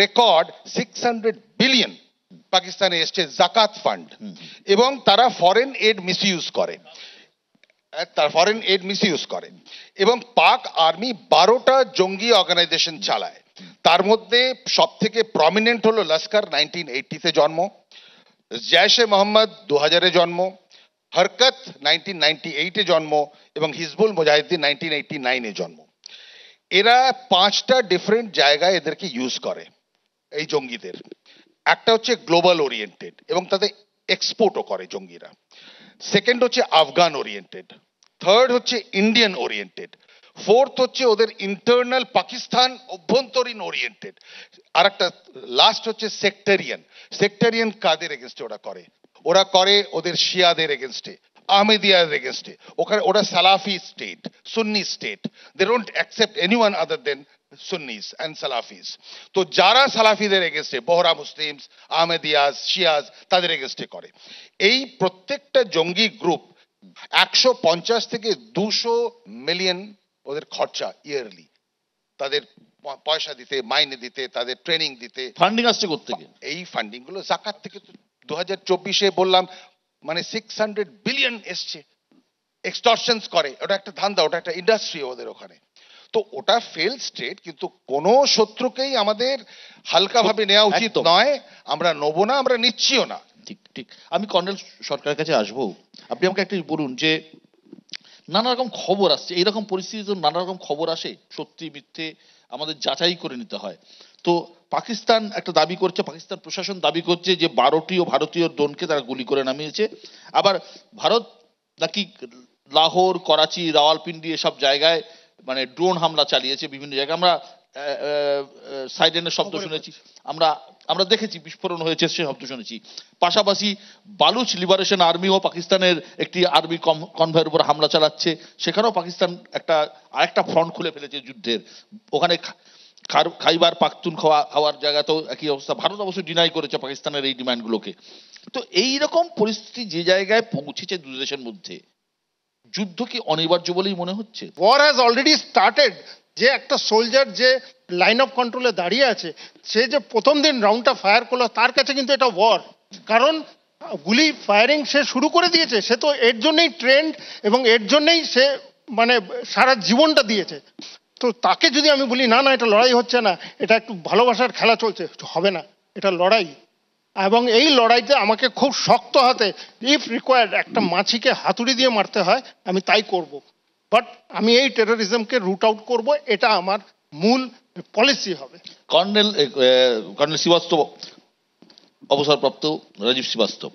রেকর্ড 600 বিলিয়ন পাকিস্তানে এসছে জাকাত ফান্ড। এবং তারা ফরেন এড মিসইউজ করে, এবং পাক আর্মি 12টা জঙ্গি অর্গানাইজেশন চালায়। তার মধ্যে সব থেকে প্রমিনেন্ট হলো লস্কর, 1980-তে জন্ম, জৈশ-এ মোহাম্মদ 2000-এ জন্ম, হরকত 1998-এ জন্ম, এবং হিজবুল মুজাহিদিন 1989-এ জন্ম। এরা 5টা ডিফারেন্ট জায়গায় এদেরকে ইউজ করে এই জঙ্গিদের। একটা হচ্ছে গ্লোবাল ওরিয়েন্টেড, এবং তাদের এক্সপোর্টও করে জঙ্গিরা। সেকেন্ড হচ্ছে আফগান ওরিয়েন্টেড, থার্ড হচ্ছে ইন্ডিয়ান ওরিয়েন্টেড, ফোর্থ হচ্ছে ওদের ইন্টারনাল পাকিস্তান অভ্যন্তরীণ ওরিয়েন্টেড, আর একটা লাস্ট হচ্ছে সেক্টরিয়ান। কাদের এগেনস্টে ওরা করে ওদের শিয়াদের এগেনস্টে, আহমেদিয়ার এগেনস্টে। ওরা Salafi state, Sunni state. They don't accept anyone other than Sunnis and Salafis. তো যারা সালাফিদের এগেনস্টে, বহরা মুসলিমস, আহমেদিয়াস, শিয়াজ, তাদের এগেনস্টে করে। এই প্রত্যেকটা জঙ্গি গ্রুপ 150 থেকে 200 মিলিয়ন ওদের খরচা ইয়ারলি, তাদের পয়সা দিতে, মাইনে দিতে, তাদের ট্রেনিং দিতে। ফান্ডিং আসছে কোত্থেকে? এই ফান্ডিং গুলো জাকাত থেকে। 2024-এ বললাম মানে 600 বিলিয়ন এসছে। এক্সটর্শনস করে, ওটা একটা ধান্দা, ওটা একটা ইন্ডাস্ট্রি ওদের ওখানে। তো ওটা ফেল স্টেট, কিন্তু কোন শত্রুকেই আমাদের হালকাভাবে নেওয়া উচিত নয়। আমরা নেবো না, আমরা নিচ্ছিও না। ঠিক। আমি কর্নেল সরকারের কাছে আসবো। আপনি আমাকে একটা বলুন যে নানা রকম খবর আসছে, এইরকম পরিস্থিতিতে নানা রকম খবর আসে, সত্যি মিথ্যে আমাদের যাচাই করে নিতে হয়। তো পাকিস্তান একটা দাবি করছে, পাকিস্তান প্রশাসন দাবি করছে যে 12টি ভারতীয় ড্রোনকে তারা গুলি করে নামিয়েছে। আবার ভারত নাকি লাহোর, করাচি, রাওয়ালপিন্ডি এসব জায়গায় মানে ড্রোন হামলা চালিয়েছে বিভিন্ন জায়গায়। আমরা সাইরেনের শব্দ শুনেছি, আমরা দেখেছি বিস্ফোরণ হয়েছে সে শব্দ শুনেছি। পাশাপাশি বালুচ লিবারেশন আর্মিও পাকিস্তানের একটি আর্মি কনভয়ের উপর হামলা চালাচ্ছে। সেখানেও পাকিস্তান আরেকটা ফ্রন্ট খুলে ফেলেছে যুদ্ধের। ওখানে খাইবার পাখতুনখোয়া হওয়ার জায়গাতেও একই অবস্থা। ভারত অবশ্যই ডিনাই করেছে পাকিস্তানের এই ডিমান্ডগুলোকে। তো এইরকম পরিস্থিতি যে জায়গায় পৌঁছেছে দু দেশের মধ্যে, যুদ্ধ কি অনিবার্য বলেই মনে হচ্ছে? War has already started. যে একটা সোলজার যে লাইন অফ কন্ট্রোলে দাঁড়িয়ে আছে, সে যে প্রথম দিন রাউন্ডটা ফায়ার করলো, তার কাছে কিন্তু এটা ওয়ার। কারণ গুলি ফায়ারিং সে শুরু করে দিয়েছে, সে তো এর জন্যই ট্রেন্ড, এবং এর জন্যই সে মানে সারা জীবনটা দিয়েছে। তো তাকে যদি আমি বলি না এটা লড়াই হচ্ছে না, এটা একটু ভালোবাসার খেলা চলছে, হবে না, এটা লড়াই। এবং এই লড়াইতে আমাকে খুব শক্ত হাতে, ইফ রিকোয়ার্ড, একটা মাছিকে হাতুড়ি দিয়ে মারতে হয়, আমি তাই করব। বাট আমি এই টেরোরিজমকে রুট আউট করব, এটা আমার মূল পলিসি হবে। কর্নেল শ্রীবাস্তব, অবসরপ্রাপ্ত রাজীব শ্রীবাস্তব,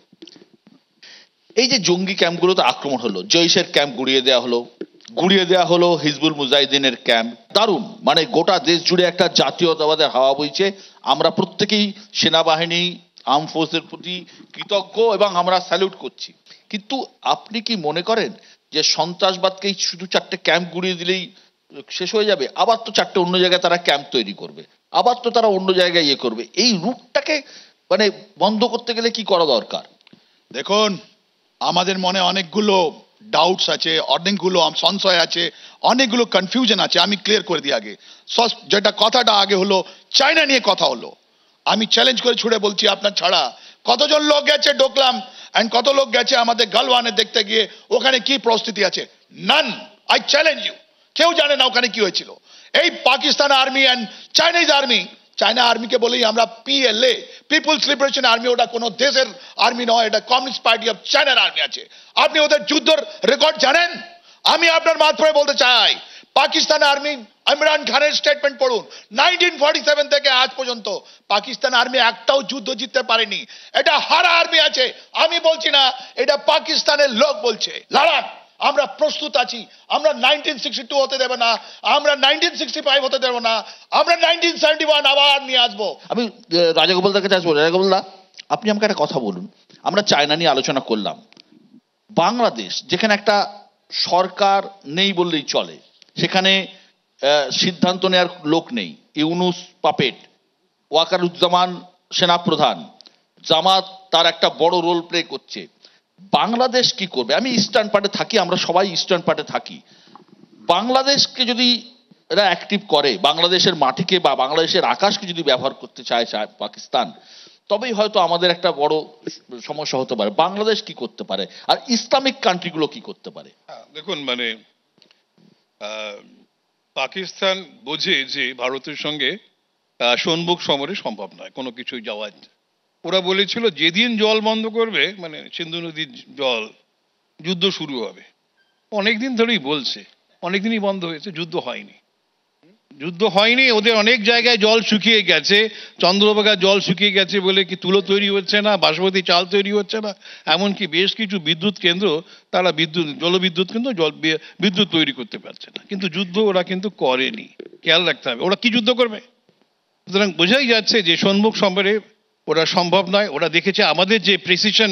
এই যে জঙ্গি ক্যাম্পগুলোতে আক্রমণ হলো, জৈশের ক্যাম্প গুড়িয়ে দেওয়া হলো হিজবুল মুজাহিদিনের ক্যাম্প, দারুণ, মানে গোটা দেশ জুড়ে একটা জাতীয়তাবাদের হাওয়া বইছে। আমরা প্রত্যেকেই সেনাবাহিনী, আর্ম ফোর্সের প্রতি কৃতজ্ঞ এবং আমরা স্যালুট করছি। কিন্তু আপনি কি মনে করেন যে সন্ত্রাসবাদকেই শুধু 4টে ক্যাম্প গুড়িয়ে দিলেই শেষ হয়ে যাবে? আবার তো 4টে অন্য জায়গায় তারা ক্যাম্প তৈরি করবে, আবার তো তারা অন্য জায়গায় ইয়ে করবে। এই রূপটাকে মানে বন্ধ করতে গেলে কি করা দরকার? দেখুন, আমাদের মনে অনেকগুলো ডাউটস আছে, অনেকগুলো সংশয় আছে, অনেকগুলো কনফিউশন আছে। আমি ক্লিয়ার করে দিই আগে। যেটা কথাটা আগে হলো চায়না নিয়ে কথা হলো, আমি চ্যালেঞ্জ করে ছুড়ে বলছি, আপনার ছাড়া কতজন লোক গেছে ডোকলাম এন্ড কত লোক গেছে আমাদের গালওয়ানে দেখতে গিয়ে ওখানে কি পরিস্থিতি আছে? নান। আই চ্যালেঞ্জ ইউ, কেউ জানে না ওখানে কি হয়েছিল। এই Pakistan army and Chinese army, China আর্মিকে বলেই আমরা পিএলএ, পিপুলস লিবারেশন আর্মি, ওটা কোনো দেশের আর্মি নয়, এটা কমিউনিস্ট পার্টি অফ চায়নার আর্মি আছে। আপনি ওদের যুদ্ধের রেকর্ড জানেন? আমি আপনার মাধ্যমে বলতে চাই, পাকিস্তান আর্মি, ইমরান খানের স্টেটমেন্ট পড়ুন, 1947 থেকে আজ পর্যন্ত পাকিস্তান আর্মি একটাও যুদ্ধ জিততে পারেনি। এটা হারা আর্মি আছে, আমি বলছি না, এটা পাকিস্তানের লোক বলছে। লড়ান, আমরা প্রস্তুত আছি। আমরা 1962 হতে দেব না, আমরা 1965 হতে দেব না, আমরা 1971 আবার নিয়ে আসবো। আমি রাজাগোপালদার কাছে আসবো। রাজাগোপালদা, আপনি আমাকে একটা কথা বলুন। আমরা চায়না নিয়ে আলোচনা করলাম, বাংলাদেশ যেখানে একটা সরকার নেই বললেই চলে, সেখানে সিদ্ধান্ত নেওয়ার লোক নেই, ইউনুস পাপেট, ওয়াকারুজ্জামান সেনাপ্রধান, জামাত তার একটা বড় রোল প্লে করছে। বাংলাদেশ কি করবে? আমি ইস্টার্ন পার্টে থাকি, আমরা সবাই ইস্টার্ন পার্টে থাকি। বাংলাদেশকে যদি এরা অ্যাক্টিভ করে, বাংলাদেশের মাটিকে বা বাংলাদেশের আকাশকে যদি ব্যবহার করতে চায় পাকিস্তান, তবেই হয়তো আমাদের একটা বড় সমস্যা হতে পারে। বাংলাদেশ কি করতে পারে, আর ইসলামিক কান্ট্রিগুলো কি করতে পারে? দেখুন, মানে পাকিস্তান বোঝে যে ভারতের সঙ্গে সম্মুখ সমরে সম্ভব নয় কোনো কিছুই যাওয়া। ওরা বলেছিল যেদিন জল বন্ধ করবে, মানে সিন্ধু নদীর জল, যুদ্ধ শুরু হবে। অনেকদিন ধরেই বলছে, অনেকদিনই বন্ধ হয়েছে, যুদ্ধ হয়নি। ওদের অনেক জায়গায় জল শুকিয়ে গেছে, চন্দ্রভাগার জল শুকিয়ে গেছে বলে কি তুলো তৈরি হচ্ছে না, বাসমতি চাল তৈরি হচ্ছে না, এমনকি বেশ কিছু বিদ্যুৎ কেন্দ্র, তারা জলবিদ্যুৎ কেন্দ্র বিদ্যুৎ তৈরি করতে পারছে না। কিন্তু যুদ্ধ ওরা কিন্তু করেনি, খেয়াল রাখতে হবে। ওরা কি যুদ্ধ করবে? সুতরাং বোঝাই যাচ্ছে যে সম্মুখ সমরে ওরা সম্ভব নয়। ওরা দেখেছে আমাদের যে প্রিসিশন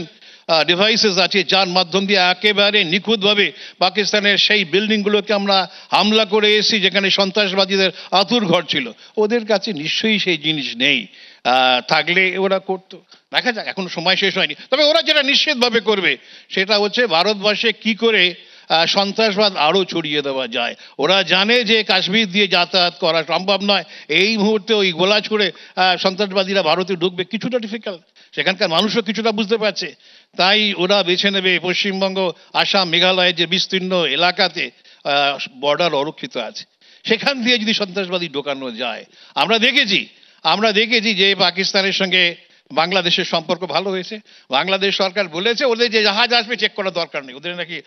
ডিভাইসেস আছে, যার মাধ্যম দিয়ে একেবারে নিখুঁতভাবে পাকিস্তানের সেই বিল্ডিংগুলোকে আমরা হামলা করে এসেছি যেখানে সন্ত্রাসবাদীদের আতুর ঘর ছিল, ওদের কাছে নিশ্চয়ই সেই জিনিস নেই। থাকলে ওরা করতো। দেখা যাক, এখনো সময় শেষ হয়নি। তবে ওরা যেটা নিশ্চিতভাবে করবে সেটা হচ্ছে ভারতবর্ষে কি করে সন্ত্রাসবাদ আরো ছড়িয়ে দেওয়া যায়। ওরা জানে যে কাশ্মীর দিয়ে যাতায়াত করা সম্ভব নয়, এই মুহূর্তে ওই গোলা ছুড়ে সন্ত্রাসবাদীরা ভারতে ঢুকবে কিছুটা ডিফিকাল্ট, সেখানকার মানুষও কিছুটা বুঝতে পারছে। তাই ওরা বেছে নেবে পশ্চিমবঙ্গ, আসাম, মেঘালয়ের যে বিস্তীর্ণ এলাকাতে বর্ডার অরক্ষিত আছে, সেখান দিয়ে যদি সন্ত্রাসবাদী ঢোকানো যায়। আমরা দেখেছি যে পাকিস্তানের সঙ্গে বাংলাদেশের সম্পর্ক ভালো হয়েছে। বাংলাদেশ সরকার বলেছে ওদের যে জাহাজ আসবে চেক করার দরকার নেই, ওদের নাকি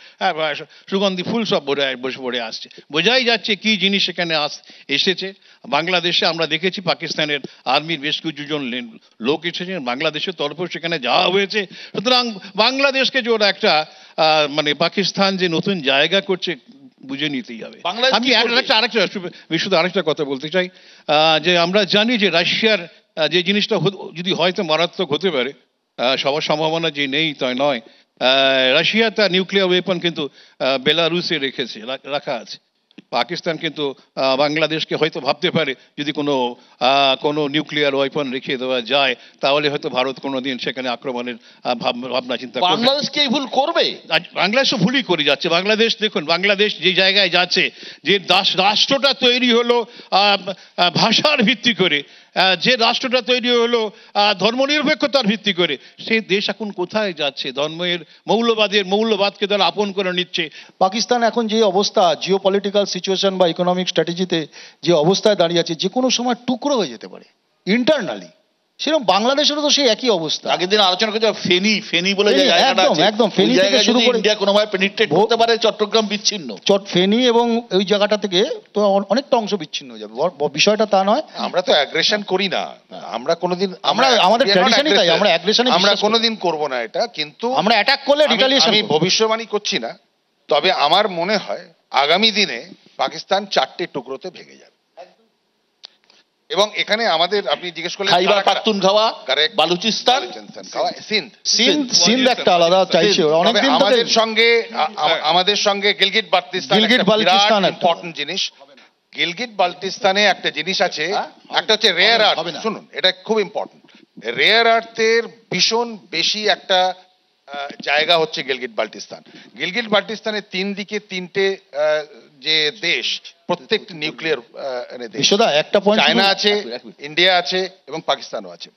সুগন্ধি ফুল সব বসে পড়ে আসছে। বোঝাই যাচ্ছে কি জিনিস সেখানে এসেছে। বাংলাদেশে আমরা দেখেছি পাকিস্তানের আর্মির বেশ কিছুজন লোক এসেছেন, বাংলাদেশের তরফেও সেখানে যাওয়া হয়েছে। সুতরাং বাংলাদেশকে যে ওরা একটা মানে পাকিস্তান যে নতুন জায়গা করছে বুঝে নিতেই হবে। আমি আরেকটা কথা বলতে চাই, যে আমরা জানি যে রাশিয়ার যে জিনিসটা যদি হয়তো মারাত্মক হতে পারে, সবার সম্ভাবনা যে নেই তাই নয়। রাশিয়া তার নিউক্লিয়ার ওয়েপন কিন্তু বেলারুসে রাখা আছে। পাকিস্তান কিন্তু বাংলাদেশকে হয়তো ভাবতে পারে যদি কোনো নিউক্লিয়ার ওয়েপন রেখে দেওয়া যায়, তাহলে হয়তো ভারত কোনোদিন সেখানে আক্রমণের ভাবনা চিন্তা করবে। বাংলাদেশ কি ভুল করবে? বাংলাদেশও ভুলই করে যাচ্ছে। বাংলাদেশ দেখুন, বাংলাদেশ যে জায়গায় যাচ্ছে, যে রাষ্ট্রটা তৈরি হলো ভাষার ভিত্তি করে, যে রাষ্ট্রটা তৈরি হলো ধর্মনিরপেক্ষতার ভিত্তি করে, সেই দেশ এখন কোথায় যাচ্ছে? ধর্মের মৌলবাদকে তারা আপন করে নিচ্ছে। পাকিস্তান এখন যে অবস্থা, জিও পলিটিক্যাল সিচুয়েশন বা ইকোনমিক স্ট্র্যাটেজিতে যে অবস্থায় দাঁড়িয়ে আছে, যে কোনো সময় টুকরো হয়ে যেতে পারে ইন্টারনালি। সেরকম বাংলাদেশেরও তো সেই একই অবস্থা। আগের দিন আলোচনা করতে ফেনী ফেনী বলে যে জায়গাটা একদম আছে, একদম ওই ফেনী থেকে জায়গায় শুরু যদি করে ইন্ডিয়া কোনোভাবে পেনিট্রেট করতে পারে চট্টগ্রাম বিচ্ছিন্ন। ফেনী এবং ওই জায়গাটা থেকে তো অনেকটা অংশ বিচ্ছিন্ন হয়ে যাবে। বিষয়টা তা নয়, আমরা তো অ্যাগ্রেশন করি না, আমরা কোনোদিন আমাদের ট্র্যাডিশনই তাই, আমরা অ্যাগ্রেশনে আমরা কোনোদিন করব না এটা, কিন্তু আমরা অ্যাটাক করলে রিটালিয়েশন। আমি ভবিষ্যবাণী করছি না, তবে আমার মনে হয় আগামী দিনে পাকিস্তান 4টে টুকরোতে ভেঙে যাবে। এবং এখানে আমাদের, আপনি জিজ্ঞেস করলেন খাইবার পাখতুনখাওয়া, বালুচিস্তান, সিন্ধ একটা আলাদা চাইছে অনেকদিন। আমাদের সঙ্গে গিলগিট বাল্টিস্তান ইম্পর্টেন্ট জিনিস। গিলগিট বাল্টিস্তানে একটা জিনিস আছে, একটা হচ্ছে রেয়ার আর্থ। শুনুন, এটা খুব ইম্পর্টেন্ট। রেয়ার আর্থের ভীষণ বেশি একটা জায়গা হচ্ছে গিলগিট বাল্টিস্তান। গিলগিট বাল্টিস্তানের 3 দিকে 3টে যে দেশ, প্রত্যেকটি নিউক্লিয়ার দেশ। চায়না আছে, ইন্ডিয়া আছে এবং পাকিস্তানও আছে।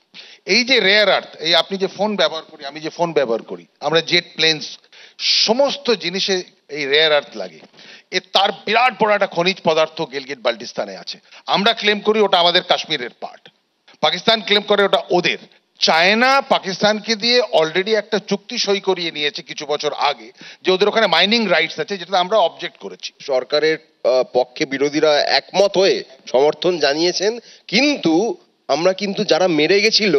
এই যে রেয়ার আর্থ, এই আপনি যে ফোন ব্যবহার করি, আমি যে ফোন ব্যবহার করি, আমরা জেট প্লেনস, সমস্ত জিনিসে এই রেয়ার আর্থ লাগে। তার বিরাট বড় একটা খনিজ পদার্থ গিলগিট বাল্টিস্তানে আছে। আমরা ক্লেম করি ওটা আমাদের কাশ্মীরের পার্ট, পাকিস্তান ক্লেম করে ওটা ওদের। চায়না পাকিস্তানকে দিয়ে অলরেডি একটা চুক্তি সই করিয়ে নিয়েছে কিছু বছর আগে, যে ওদের ওখানে মাইনিং রাইটস আছে, যেটা আমরা অবজেক্ট করেছি। সরকারের পক্ষে বিরোধীরা একমত হয়ে সমর্থন জানিয়েছেন, কিন্তু আমরা কিন্তু যারা মেরে গেছিল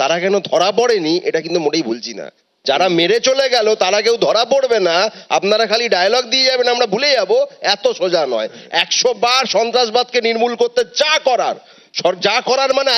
তারা কেন ধরা পড়েনি এটা কিন্তু মোটেই বলছি না। যারা মেরে চলে গেল তারা কেউ ধরা পড়বে না, আপনারা খালি ডায়লগ দিয়ে যাবেন আমরা ভুলে যাব, এত সোজা নয়। 100 বার সন্ত্রাসবাদকে নির্মূল করতে যা করার মানে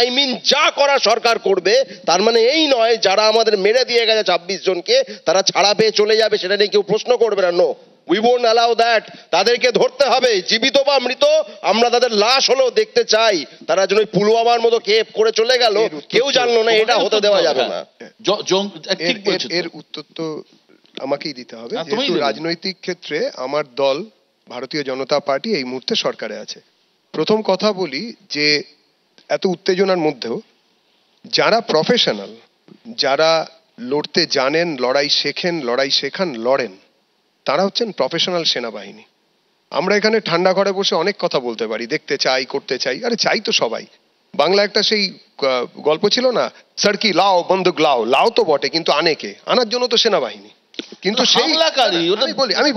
যা করা সরকার করবে, তার মানে এই নয় যারা আমাদের মেরে দিয়ে গেছে 26 জনকে তারা ছাড়া পেয়ে চলে যাবে, সেটা নিয়ে কেউ প্রশ্ন করবে না। No, we won't allow that. তাদেরকে ধরতে হবে, জীবিত বা মৃত, আমরা তাদের লাশ হলেও দেখতে চাই। তারা যেন ওই পুলওয়ামার মতো কেপ করে চলে গেল, কেউ জানলো না, এটা হতে দেওয়া যাবে না। এর উত্তর তো আমাকেই দিতে হবে, যেহেতু রাজনৈতিক ক্ষেত্রে আমার দল ভারতীয় জনতা পার্টি এই মুহূর্তে সরকারে আছে। প্রথম কথা বলি যে এত উত্তেজনার মধ্যেও যারা প্রফেশনাল, যারা লড়তে জানেন, লড়াই শেখান, লড়েন, তারা হচ্ছেন প্রফেশনাল সেনাবাহিনী। আমরা এখানে ঠান্ডা ঘরে বসে অনেক কথা বলতে পারি, দেখতে চাই, করতে চাই, আরে চাই তো সবাই। বাংলা একটা সেই গল্প ছিল না, সড়কি লাও বন্দুক লাও, লাও তো বটে কিন্তু আনার জন্য তো সেনাবাহিনী। কিন্তু সেই আমি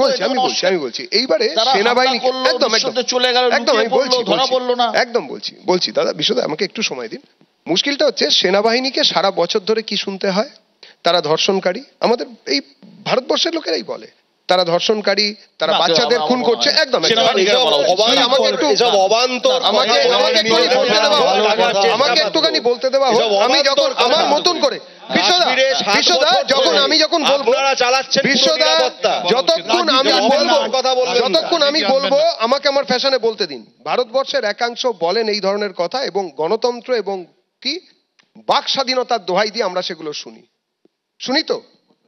বলছি এইবারে সেনাবাহিনী একদম বলছি দাদা, বিশদে আমাকে একটু সময় দিন। মুশকিলটা হচ্ছে সেনাবাহিনীকে সারা বছর ধরে কি শুনতে হয়, তারা ধর্ষণকারী। আমাদের এই ভারতবর্ষের লোকেরাই বলে তারা ধর্ষণকারী, তারা বাচ্চাদের খুন করছে। একদম আমাকে একটুখানি বলতে দেওয়া হোক। আমি যখন আমার মতন করে যতক্ষণ আমি বলবো আমাকে আমার ফ্যাশনে বলতে দিন। ভারতবর্ষের একাংশ বলেন এই ধরনের কথা, এবং গণতন্ত্র এবং কি বাক স্বাধীনতার দোহাই দিয়ে আমরা সেগুলো শুনি তো।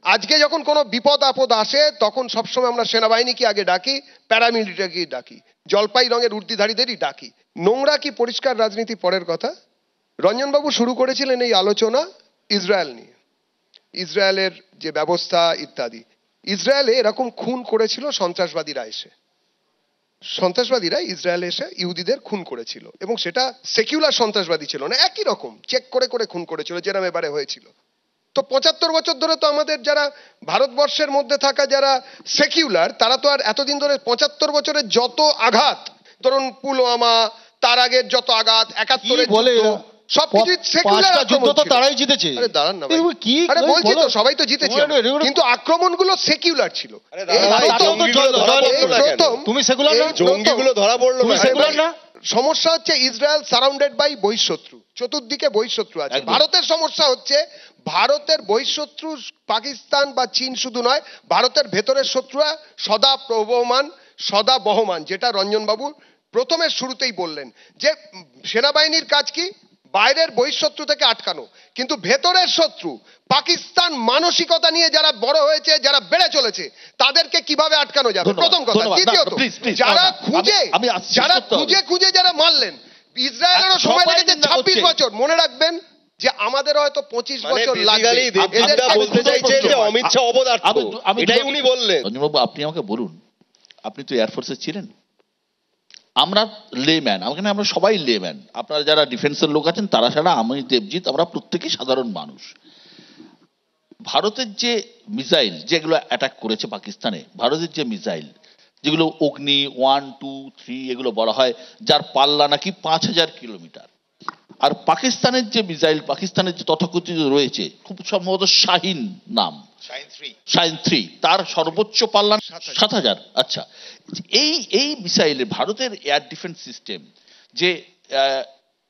আজকে যখন কোনো বিপদ আপদ আসে তখন সবসময় আমরা সেনাবাহিনীকে আগে ডাকি, প্যারামিলিটারিকে ডাকি, জলপাই রঙের উর্দিধারীদেরই ডাকি। নোংরা কি পরিষ্কার রাজনীতি পরের কথা। রঞ্জনবাবু শুরু করেছিলেন এই আলোচনা ইসরায়েল নিয়ে, ইসরায়েলের যে ব্যবস্থা ইত্যাদি। ইসরায়েলে এরকম খুন করেছিল সন্ত্রাসবাদীরা ইসরায়েলে এসে ইহুদিদের খুন করেছিল, এবং সেটা সেকুলার সন্ত্রাসবাদী ছিল না, একই রকম চেক করে করে খুন করেছিল, যেরকম এবারে হয়েছিল। তো 75 বছর ধরে তো আমাদের যারা ভারতবর্ষের মধ্যে থাকা যারা সেকুলার, তারা তো আর এতদিন ধরে 75 বছরের যত আঘাত, ধরুন পুলওয়ামা, তার আগের যত আঘাত, 71 বলে সবকিছু সেকুলার যুদ্ধ তো তারাই জিতেছে। আরে দাঁড়ান না ভাই, আরে বলছি তো সবাই তো জিতেছে, কিন্তু আক্রমণগুলো সেকুলার ছিল। তুমি সেকুলার না, জঙ্গিগুলো ধরা পড়লো না। সমস্যা হচ্ছে ইসরায়েল সারাউন্ডেড বাই বহিঃশত্রু, চতুর্দিকে বহিঃশত্রু আছে। ভারতের সমস্যা হচ্ছে ভারতের বহিঃশত্রু পাকিস্তান বা চীন শুধু নয়, ভারতের ভেতরের শত্রুরা সদা প্রবহমান, সদা বহমান। যেটা রঞ্জনবাবু প্রথমে শুরুতেই বললেন যে সেনাবাহিনীর কাজ কি, বাইরের বহিঃশত্রু থেকে আটকানো, কিন্তু ভেতরের শত্রু পাকিস্তান মানসিকতা নিয়ে যারা বড় হয়েছে, যারা বেড়ে চলেছে, তাদেরকে কিভাবে আটকানো যাবে, প্রথম কথা। দ্বিতীয়ত, যারা খুঁজে যারা মারলেন, ইসরায়েলেরও সময় লেগেছে 26 বছর। মনে রাখবেন যে আমাদের হয়তো 25 বছর লাগবে। বলতে চাইছে যে অমিত শাহ অপদার্থ, এটাই উনি বললেন। রঞ্জনবাবু, আপনি আমাকে বলুন, আপনি তো এয়ারফোর্সে ছিলেন, আমরা লেম্যান, আমরা সবাই লেম্যান, আপনারা যারা ডিফেন্সের লোক আছেন তারা ছাড়া আমি দেবজিৎ আমরা প্রত্যেকেই সাধারণ মানুষ। ভারতের যে মিসাইল যেগুলো অ্যাটাক করেছে পাকিস্তানে, ভারতের যে মিসাইল যেগুলো অগ্নি 1, 2, 3 এগুলো বলা হয়, যার পাল্লা নাকি 5000 কিলোমিটার, আর পাকিস্তানের যে মিসাইল, পাকিস্তানের যে তথাকথিত রয়েছে খুব সম্ভবত শাহিন নাম, শাহিন 3, তার সর্বোচ্চ পাল্লা 7000। আচ্ছা, এই মিসাইলে ভারতের এয়ার ডিফেন্স সিস্টেম যে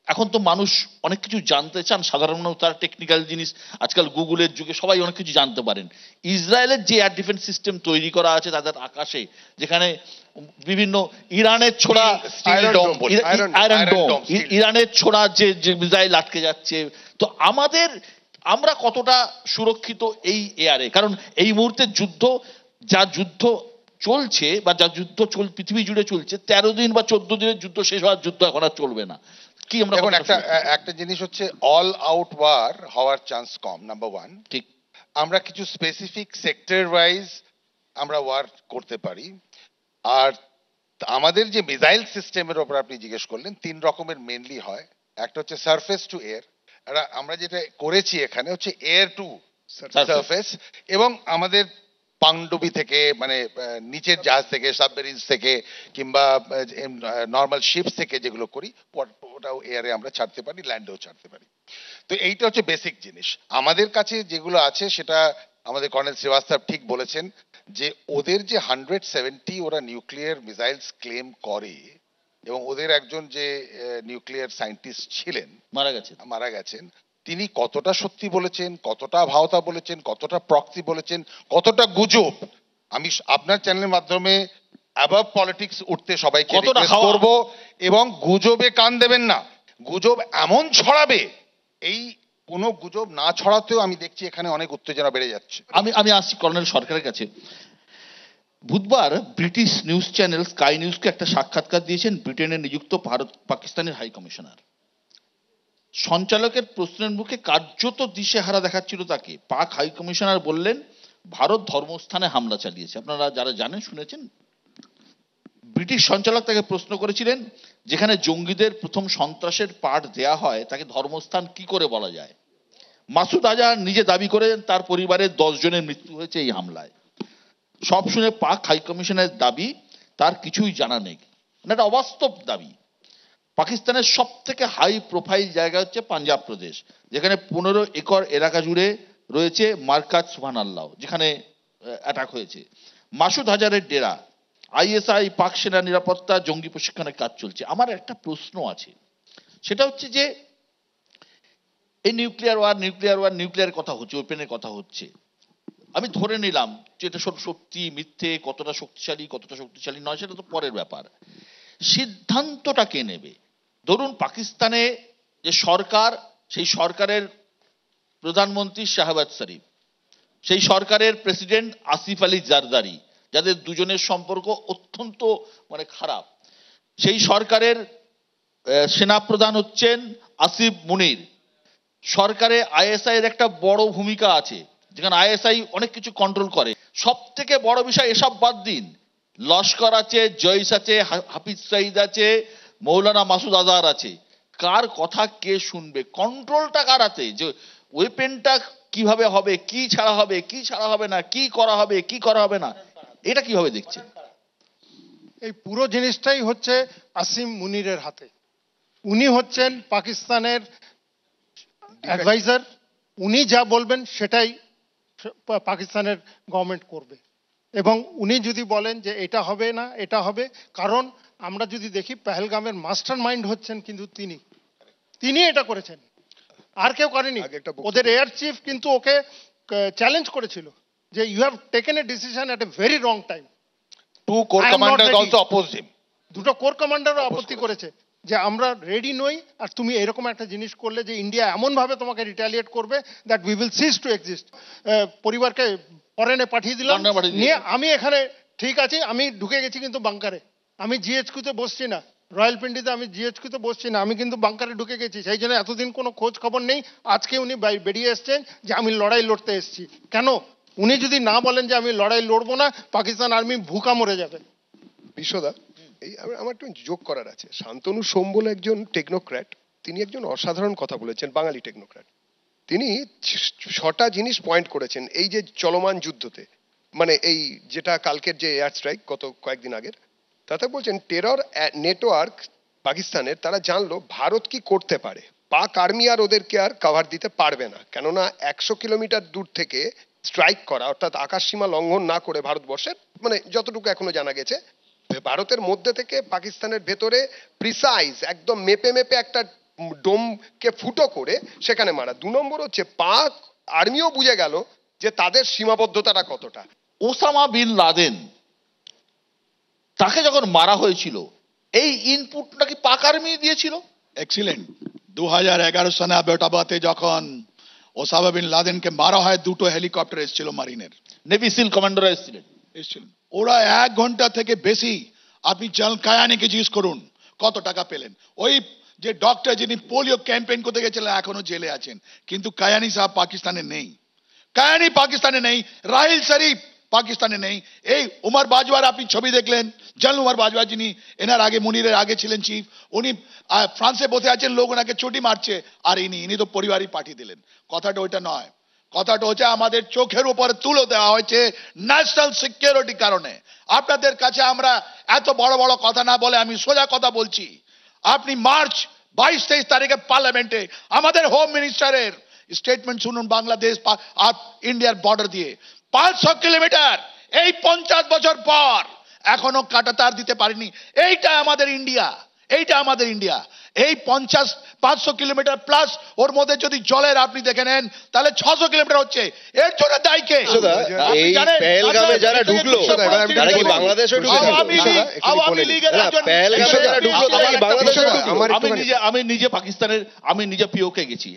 এখন তো মানুষ অনেক কিছু জানতে চান, সাধারণ মানুষ তার টেকনিক্যাল জিনিস আজকাল গুগলের যুগে সবাই অনেক কিছু জানতে পারেন। ইসরায়েলের যে এয়ার ডিফেন্স সিস্টেম তৈরি করা আছে তাদের আকাশে, যেখানে বিভিন্ন ইরানের ছোড়া আয়রন ডোম, ইরানের ছোড়া যে মিসাইল আটকে যাচ্ছে, তো আমরা কতটা সুরক্ষিত এই এয়ারে? কারণ এই মুহূর্তে যুদ্ধ চলছে বা যা যুদ্ধ পৃথিবী জুড়ে চলছে, 13 দিন বা 14 দিনের যুদ্ধ শেষ হওয়ার যুদ্ধ এখন আর চলবে না। কি আমরা এখন একটা জিনিস হচ্ছে অল আউট ওয়ার হওয়ার চান্স কম, নাম্বার 1। ঠিক, আমরা কিছু স্পেসিফিক সেক্টর ওয়াইজ আমরা ওয়ার করতে পারি। আর আমাদের যে মিসাইল সিস্টেমের ওপর আপনি জিজ্ঞেস করলেন, 3 রকমের মেনলি হয়। একটা হচ্ছে সারফেস টু এয়ার, আমরা যেটা করেছি এখানে হচ্ছে এয়ার টু সারফেস, এবং আমাদের পাণ্ডবী থেকে মানে নিচের জাহাজ থেকে, সাবমেরিন থেকে, কিংবা নর্মাল শিপস থেকে যেগুলো করি ওটাও এয়ারে আমরা ছাড়তে পারি, ল্যান্ডেও ছাড়তে পারি। তো এইটা হচ্ছে বেসিক জিনিস। আমাদের কাছে যেগুলো আছে সেটা আমাদের কর্নেল শ্রীবাস্তব ঠিক বলেছেন যে ওদের যে 170 ওরা নিউক্লিয়ার মিসাইলস ক্লেম করে, এবং ওদের একজন যে নিউক্লিয়ার সায়েন্টিস্ট ছিলেন মারা গেছেন, তিনি কতটা সত্যি বলেছেন, কতটা ভাওতা বলেছেন, কতটা প্রক্সি বলেছেন, কতটা গুজব, আমি আপনার চ্যানেলের মাধ্যমে অ্যাবাভ পলিটিক্স উঠতে সবাইকে রিকোয়েস্ট করব, এবং গুজবে কান দেবেন না। গুজব এমন ছড়াবে, এই কোনো গুজব না ছড়াতেও আমি দেখছি এখানে অনেক উত্তেজনা বেড়ে যাচ্ছে। আমি আসছি কর্নেল সরকারের কাছে। বুধবার ব্রিটিশ নিউজ চ্যানেল স্কাই নিউজকে একটা সাক্ষাৎকার দিয়েছেন ব্রিটেনে নিযুক্ত ভারত পাকিস্তানের হাই কমিশনার। সঞ্চালকের প্রশ্নের মুখে কার্যত দিশেহারা দেখাচ্ছিল তাকে। পাক হাই কমিশনার বললেন ভারত ধর্মস্থানে হামলা চালিয়েছে। আপনারা যারা জানেন শুনেছেন। ব্রিটিশ সঞ্চালক তাকে প্রশ্ন করেছিলেন, যেখানে জঙ্গিদের প্রথম সন্ত্রাসের পাঠ দেয়া হয় তাকে ধর্মস্থান কি করে বলা যায়? মাসুদ আজহার নিজে দাবি করেন তার পরিবারের 10 জনের মৃত্যু হয়েছে এই হামলায়। সব শুনে পাক হাই কমিশনের দাবি তার কিছুই জানা নেই, এটা অবাস্তব দাবি। পাকিস্তানের সব থেকে হাই প্রোফাইল জায়গা হচ্ছে পাঞ্জাব প্রদেশ, যেখানে 15 একর এলাকা জুড়ে রয়েছে মার্কাজ সুবহানাল্লাহ, যেখানে অ্যাটাক হয়েছে। মাসুদ আজহারের ডেরা, আইএসআই, পাক সেনা নিরাপত্তা, জঙ্গি প্রশিক্ষণের কাজ চলছে। আমার একটা প্রশ্ন আছে, সেটা হচ্ছে যে এই নিউক্লিয়ার কথা হচ্ছে, ওপেনের কথা হচ্ছে, আমি ধরে নিলাম যে এটা সত্যি মিথ্যে, কতটা শক্তিশালী নয় সেটা তো পরের ব্যাপার। সিদ্ধান্তটা কে নেবে? ধরুন পাকিস্তানে যে সরকার, সেই সরকারের প্রধানমন্ত্রী শাহবাজ শরীফ, সেই সরকারের প্রেসিডেন্ট আসিফ আলী জারদারি, যাদের দুজনের সম্পর্ক অত্যন্ত খারাপ। সেই সরকারের সেনাপ্রধান হচ্ছেন আসিফ মুনির। সরকারে আইএসআই এর একটা বড় ভূমিকা আছে, যেখানে আইএসআই অনেক কিছু কন্ট্রোল করে। সব থেকে বড় বিষয়, এসব বাদ দিন, লস্কর আছে, জৈশ আছে, হাফিজ সঈদ আছে, মৌলানা মাসুদ আজহার আছে, কার কথা কে শুনবে? কন্ট্রোলটা কার হাতে? যে ওয়েপেনটা কিভাবে হবে, কি ছাড়া হবে, কি ছাড়া হবে না, কি করা হবে, কি করা হবে না, এটা কিভাবে দেখছেন? এই পুরো জিনিসটাই হচ্ছে আসিম মুনিরের হাতে। উনি হচ্ছেন পাকিস্তানের অ্যাডভাইজার, উনি যা বলবেন সেটাই পাকিস্তানের গভর্নমেন্ট করবে। এবং উনি যদি বলেন যে এটা হবে না, এটা হবে, কারণ আমরা যদি দেখি পেহেলগামের মাস্টার মাইন্ড হচ্ছেন কিন্তু তিনি এটা করেছেন, আর কেউ করেনি। ওদের এয়ার চিফ কিন্তু ওকে চ্যালেঞ্জ করেছিল যে you have taken a decision at a very wrong time. 2 core commander also opposed him. 2টো কোর কমান্ডারও আপত্তি করেছে যে আমরা রেডি নই, আর তুমি এরকম একটা জিনিস করলে যে ইন্ডিয়া এমন ভাবে তোমাকে রিটালিয়েট করবে that we will cease to exist. পরিবারকে ফরেনে পাঠিয়ে দিলাম নিয়ে, আমি এখানে ঠিক আছে, আমি ঢুকে গেছি কিন্তু বাংকারে, আমি জিএচকিউতে বসছি না, রয়্যাল পিন্ডিতে আমি জিএচকিউতে বসছি না, আমি কিন্তু বাংকারে ঢুকে গেছি। সেই জন্য এতদিন কোনো খোঁজ খবর নেই। আজকে উনি বেরিয়ে এসছেন যে আমি লড়াই লড়তে এসেছি। কেন? উনি যদি না বলেন যে আমি লড়াই লড়বো না, পাকিস্তান আর্মি ভুকা মরে যাবে। বিশ্বদা, এই আমার একটু যোগ করার আছে। শান্তনু সোম বলে একজন টেকনোক্র্যাট, তিনি একজন অসাধারণ কথা বলেছেন, বাঙালি টেকনোক্র্যাট। তিনি 6টা জিনিস পয়েন্ট করেছেন এই যে চলমান যুদ্ধতে, মানে এই যেটা কালকের যে এয়ার স্ট্রাইক গত কয়েকদিন আগের, তাতে বলছেন টেরর নেটওয়ার্ক পাকিস্তানের, তারা জানলো ভারত কি করতে পারে, পাক আর্মি আর ওদেরকে আর কভার দিতে পারবে না, কেননা 100 কিলোমিটার দূর থেকে স্ট্রাইক করা, অর্থাৎ আকাশ সীমা লঙ্ঘন না করে ভারতবর্ষের, মানে যতটুকু এখনো জানা গেছে ভারতের মধ্যে থেকে পাকিস্তানের ভেতরে প্রিসাইজ একদম মেপে মেপে একটা ডোমকে ফুটো করে সেখানে মারা। 2 নম্বর হচ্ছে পাক আর্মিও বুঝে গেল যে তাদের সীমাবদ্ধতাটা কতটা। ওসামা বিন লাদেন তাকে যখন মারা হয়েছিল এই ইনপুট নাকি পাক আর্মি দিয়েছিল। এক্সিলেন্ট। 2011 সনে বেটাবাতে যখন ওসামা বিন লাদেনকে মারা হয়, 2টো হেলিকপ্টার এসেছিল মারিনের, নেভি সিল কমান্ডার এসেছিলেন। ওরা 1 ঘন্টা থেকে বেশি, আপনি চাল কায়ানিকে জিজ্ঞেস করুন কত টাকা পেলেন। ওই যে ডক্টর যিনি পোলিও ক্যাম্পেইন করতে গেছিলেন এখনো জেলে আছেন, কিন্তু কায়ানি সাহেব পাকিস্তানে নেই, কায়ানি পাকিস্তানে নেই, রাহিল শরীফ পাকিস্তানে নেই। এই উমর বাজওয়ার আপনি ছবি দেখলেন, জল উমর বাজওয়া যিনি এনার আগে মুনিরের আগে ছিলেন চিফ, উনি ফ্রান্সে বসে আছেন, লোক ওনাকে চুটি মারছে, আর ইনি তো পরিবারই পাঠিয়ে দিলেন। কথাটা ওইটা নয়, কথাটা হচ্ছে আমাদের চোখের উপরে তুলে দেওয়া হয়েছে ন্যাশনাল সিকিউরিটি কারণে। আপনাদের কাছে আমরা এত বড় বড় কথা না বলে আমি সোজা কথা বলছি। আপনি মার্চ 22-23 তারিখে পার্লামেন্টে আমাদের হোম মিনিস্টারের স্টেটমেন্ট শুনুন, বাংলাদেশ আর ইন্ডিয়ার বর্ডার দিয়ে 500 কিলোমিটার, এই 50 বছর পর এখনো কাঁটাতার দিতে পারিনি। এইটা আমাদের ইন্ডিয়া, এইটা আমাদের ইন্ডিয়া। এই 500 কিলোমিটার প্লাস ওর মধ্যে যদি জলের আপনি দেখে নেন তাহলে 600 কিলোমিটার হচ্ছে। এর জন্য দায়ী কে? এই পেহেলগামে যারা ঢুকলো তারা কি বাংলাদেশে ঢুকেছিল? আওয়ামী লীগের পেহেলগামে যারা ঢুকলো তারা কি বাংলাদেশে ঢুকলো? আমি নিজে পিওকে গেছি,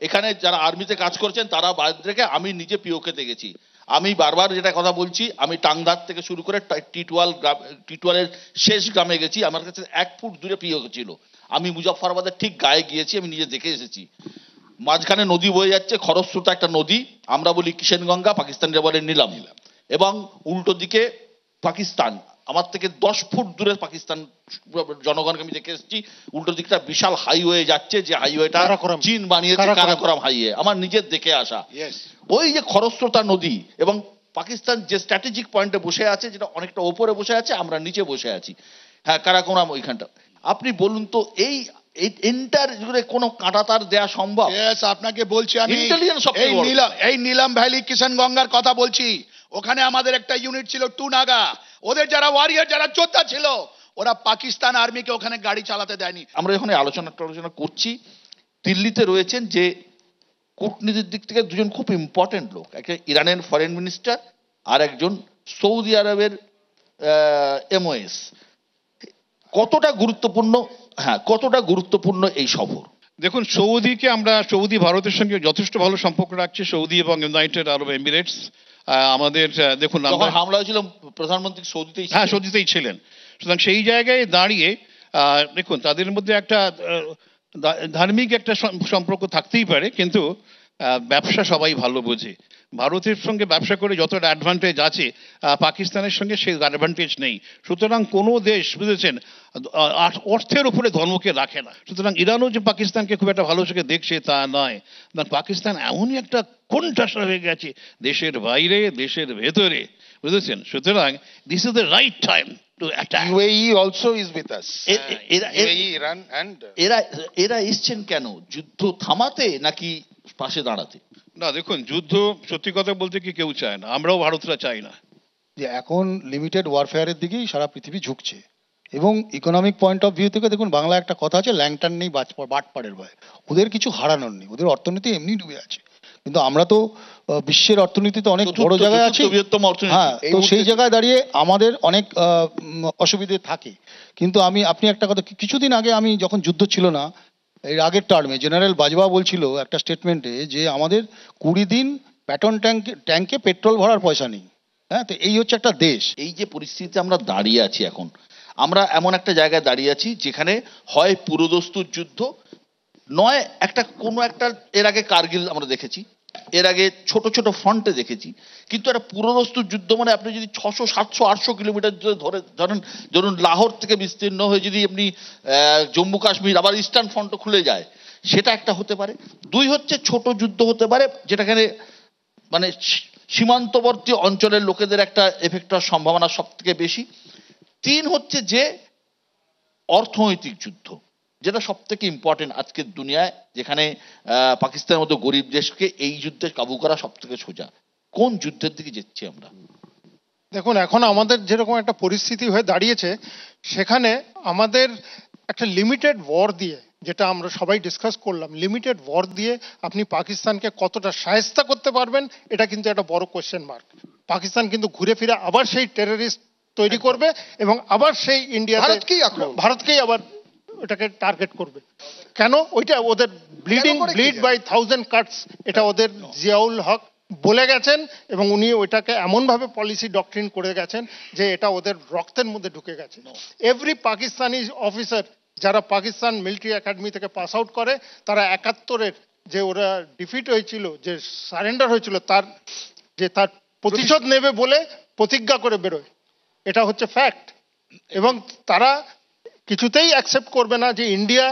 এখানে যারা আর্মিতে কাজ করছেন তারা বাদ রেখে আমি নিজে পিওকেতে গেছি। আমি বারবার যেটা কথা বলছি, আমি টাংধার থেকে শুরু করে টিটওয়ালের শেষ গ্রামে গেছি, আমার কাছে 1 ফুট দূরে পিওকে ছিল। আমি মুজফফরাবাদের ঠিক গায়ে গিয়েছি, আমি নিজে দেখে এসেছি। মাঝখানে নদী বয়ে যাচ্ছে, খরস্রোতা একটা নদী, আমরা বলি কিষেনগঙ্গা, পাকিস্তানিরা বলে নীলাম, এবং উল্টো দিকে পাকিস্তান, আমার থেকে 10 ফুট দূরে পাকিস্তান জনগণকে আমি দেখে এসেছি। উল্টো দিকটা বিশাল হাইওয়ে যাচ্ছে, যে হাইওয়েটা চীন বানিয়েছে, কারাকোরাম হাইওয়ে, আমার নিজের দেখে আসা। ওই যে খরস্রোতা নদী এবং পাকিস্তান যে স্ট্র্যাটেজিক পয়েন্টে বসে আছে, যেটা অনেকটা ওপরে বসে আছে, আমরা নিচে বসে আছি, হ্যাঁ কারাকোরাম ওইখানটা। আপনি বলুন তো এই এন্টার জুড়ে কোনো কাঁটাতার দেয়া সম্ভব? আপনাকে বলছি আমি এই নীলাম ভ্যালি কিষানগঙ্গার কথা বলছি। ওখানে আমাদের একটা ইউনিট ছিল 2 নাগা, ওদের যারা ওয়ারিয়ার যারা যোদ্ধা ছিল ওরা পাকিস্তান আর্মিকে ওখানে গাড়ি চালাতে দেয়নি। আমরা যখন আলোচনা করছি, দিল্লিতে রয়েছেন যে কূটনীতির দিক থেকে 2জন খুব ইম্পর্টেন্ট লোক, একটা ইরানের ফরেন মিনিস্টার আর একজন সৌদি আরবের MOS। কতটা গুরুত্বপূর্ণ, হ্যাঁ কতটা গুরুত্বপূর্ণ এই সফর? দেখুন, সৌদি ভারতের সঙ্গে যথেষ্ট ভালো সম্পর্ক রাখছে, সৌদি এবং ইউনাইটেড আরব এমিরেটস। আমাদের দেখুন, হামলা হয়েছিল প্রধানমন্ত্রী সৌদিতেই ছিলেন। সুতরাং সেই জায়গায় দাঁড়িয়ে দেখুন তাদের মধ্যে একটা ধার্মিক একটা সম্পর্ক থাকতেই পারে, কিন্তু ব্যবসা সবাই ভালো বোঝে। ভারতের সঙ্গে ব্যবসা করে যতটা অ্যাডভান্টেজ আছে পাকিস্তানের সঙ্গে সেই অ্যাডভান্টেজ নেই। সুতরাং কোনো দেশ, বুঝেছেন, অর্থের উপরে ধর্মকে রাখে না। সুতরাং ইরানও যে পাকিস্তানকে খুব একটা ভালো চোখে দেখছে তা নয়। পাকিস্তান এমনই একটা কোণঠাসা হয়ে গেছে, দেশের বাইরে দেশের ভেতরে, বুঝেছেন। সুতরাং this is the right time to attack. UAE also is with us. UAE, Iran and এরা এসছেন কেন? যুদ্ধ থামাতে নাকি পাশে দাঁড়াতে? না দেখুন, যুদ্ধ সত্যি কথা বলতে কি কেউ চায় না, আমরাও ভারতরা চাই না। যে এখন লিমিটেড ওয়ারফেয়ারের দিকেই সারা পৃথিবী ঝুঁকছে, এবং ইকোনমিক পয়েন্ট অফ ভিউ থেকে দেখুন, বাংলা একটা কথা আছে, ল্যাংটার নেই বাটপাড়ের ভয়। ওদের কিছু হারানোর নেই, ওদের অর্থনীতি এমনি ডুবে আছে, কিন্তু আমরা তো বিশ্বের অর্থনীতিতে অনেক বড় জায়গায় আছি। হ্যাঁ, তো সেই জায়গায় দাঁড়িয়ে আমাদের অনেক অসুবিধে থাকে। কিন্তু আপনি একটা কথা, কিছুদিন আগে আমি যখন যুদ্ধ ছিল না, এর আগের টার্মে জেনারেল বাজওয়া বলছিল একটা স্টেটমেন্টে যে আমাদের 20 দিন প্যাটন ট্যাঙ্কে পেট্রোল ভরার পয়সা নেই। হ্যাঁ, তো এই হচ্ছে একটা দেশ। এই যে পরিস্থিতিতে আমরা দাঁড়িয়ে আছি এখন, আমরা এমন একটা জায়গায় দাঁড়িয়ে আছি যেখানে হয় পুরোদস্তুর যুদ্ধ, নয় কোনো একটা, এর আগে কার্গিল আমরা দেখেছি, এর আগে ছোট ছোট ফ্রন্টে দেখেছি, কিন্তু একটা পুরোদস্তুর যুদ্ধ মানে আপনি যদি 600 700 800 কিলোমিটার ধরুন লাহোর থেকে বিস্তীর্ণ হয়ে যদি আপনি জম্মু কাশ্মীর আবার ইস্টার্ন ফ্রন্টও খুলে যায়, সেটা একটা হতে পারে। 2 হচ্ছে ছোট যুদ্ধ হতে পারে যেটাখানে মানে সীমান্তবর্তী অঞ্চলের লোকেদের একটা এফেক্ট হওয়ার সম্ভাবনা সব থেকে বেশি। 3 হচ্ছে যে অর্থনৈতিক যুদ্ধ, যেটা সব থেকে ইম্পর্টেন্ট আজকের দুনিয়ায়, যেখানে পাকিস্তানের মতো গরিব দেশকে এই যুদ্ধে কাবু করা সব থেকে সোজা। কোন যুদ্ধের দিকে যাচ্ছি আমরা? দেখুন, এখন আমাদের যেরকম একটা পরিস্থিতি হয়ে দাঁড়িয়েছে, সেখানে আমাদের একটা লিমিটেড ওয়ার দিয়ে, যেটা আমরা সবাই ডিসকাস করলাম, লিমিটেড ওয়ার দিয়ে আপনি পাকিস্তানকে কতটা শায়েস্তা করতে পারবেন, এটা কিন্তু একটা বড় কোয়েশ্চেন মার্ক। পাকিস্তান কিন্তু ঘুরে ফিরে আবার সেই টেররিস্ট তৈরি করবে এবং আবার সেই ইন্ডিয়া ভারতকেই আবার ওটাকে টার্গেট করবে। কেন? ওইটা ওদের ব্লিড বাই 1000 কাটস, এটা ওদের জিয়াউল হক বলে গেছেন এবং উনি ওইটাকে এমনভাবে পলিসি ডক্ট্রিন করে গেছেন যে এটা ওদের রক্তের মধ্যে ঢুকে গেছে। এভরি পাকিস্তানি অফিসার যারা পাকিস্তান মিলিটারি একাডেমি থেকে পাস আউট করে, তারা 71-এর যে ওরা ডিফিট হয়েছিল, যে সারেন্ডার হয়েছিল, তার প্রতিশোধ নেবে বলে প্রতিজ্ঞা করে বেরোয়। এটা হচ্ছে ফ্যাক্ট। এবং তারা কিছুতেই অ্যাকসেপ্ট করবে না যে ইন্ডিয়া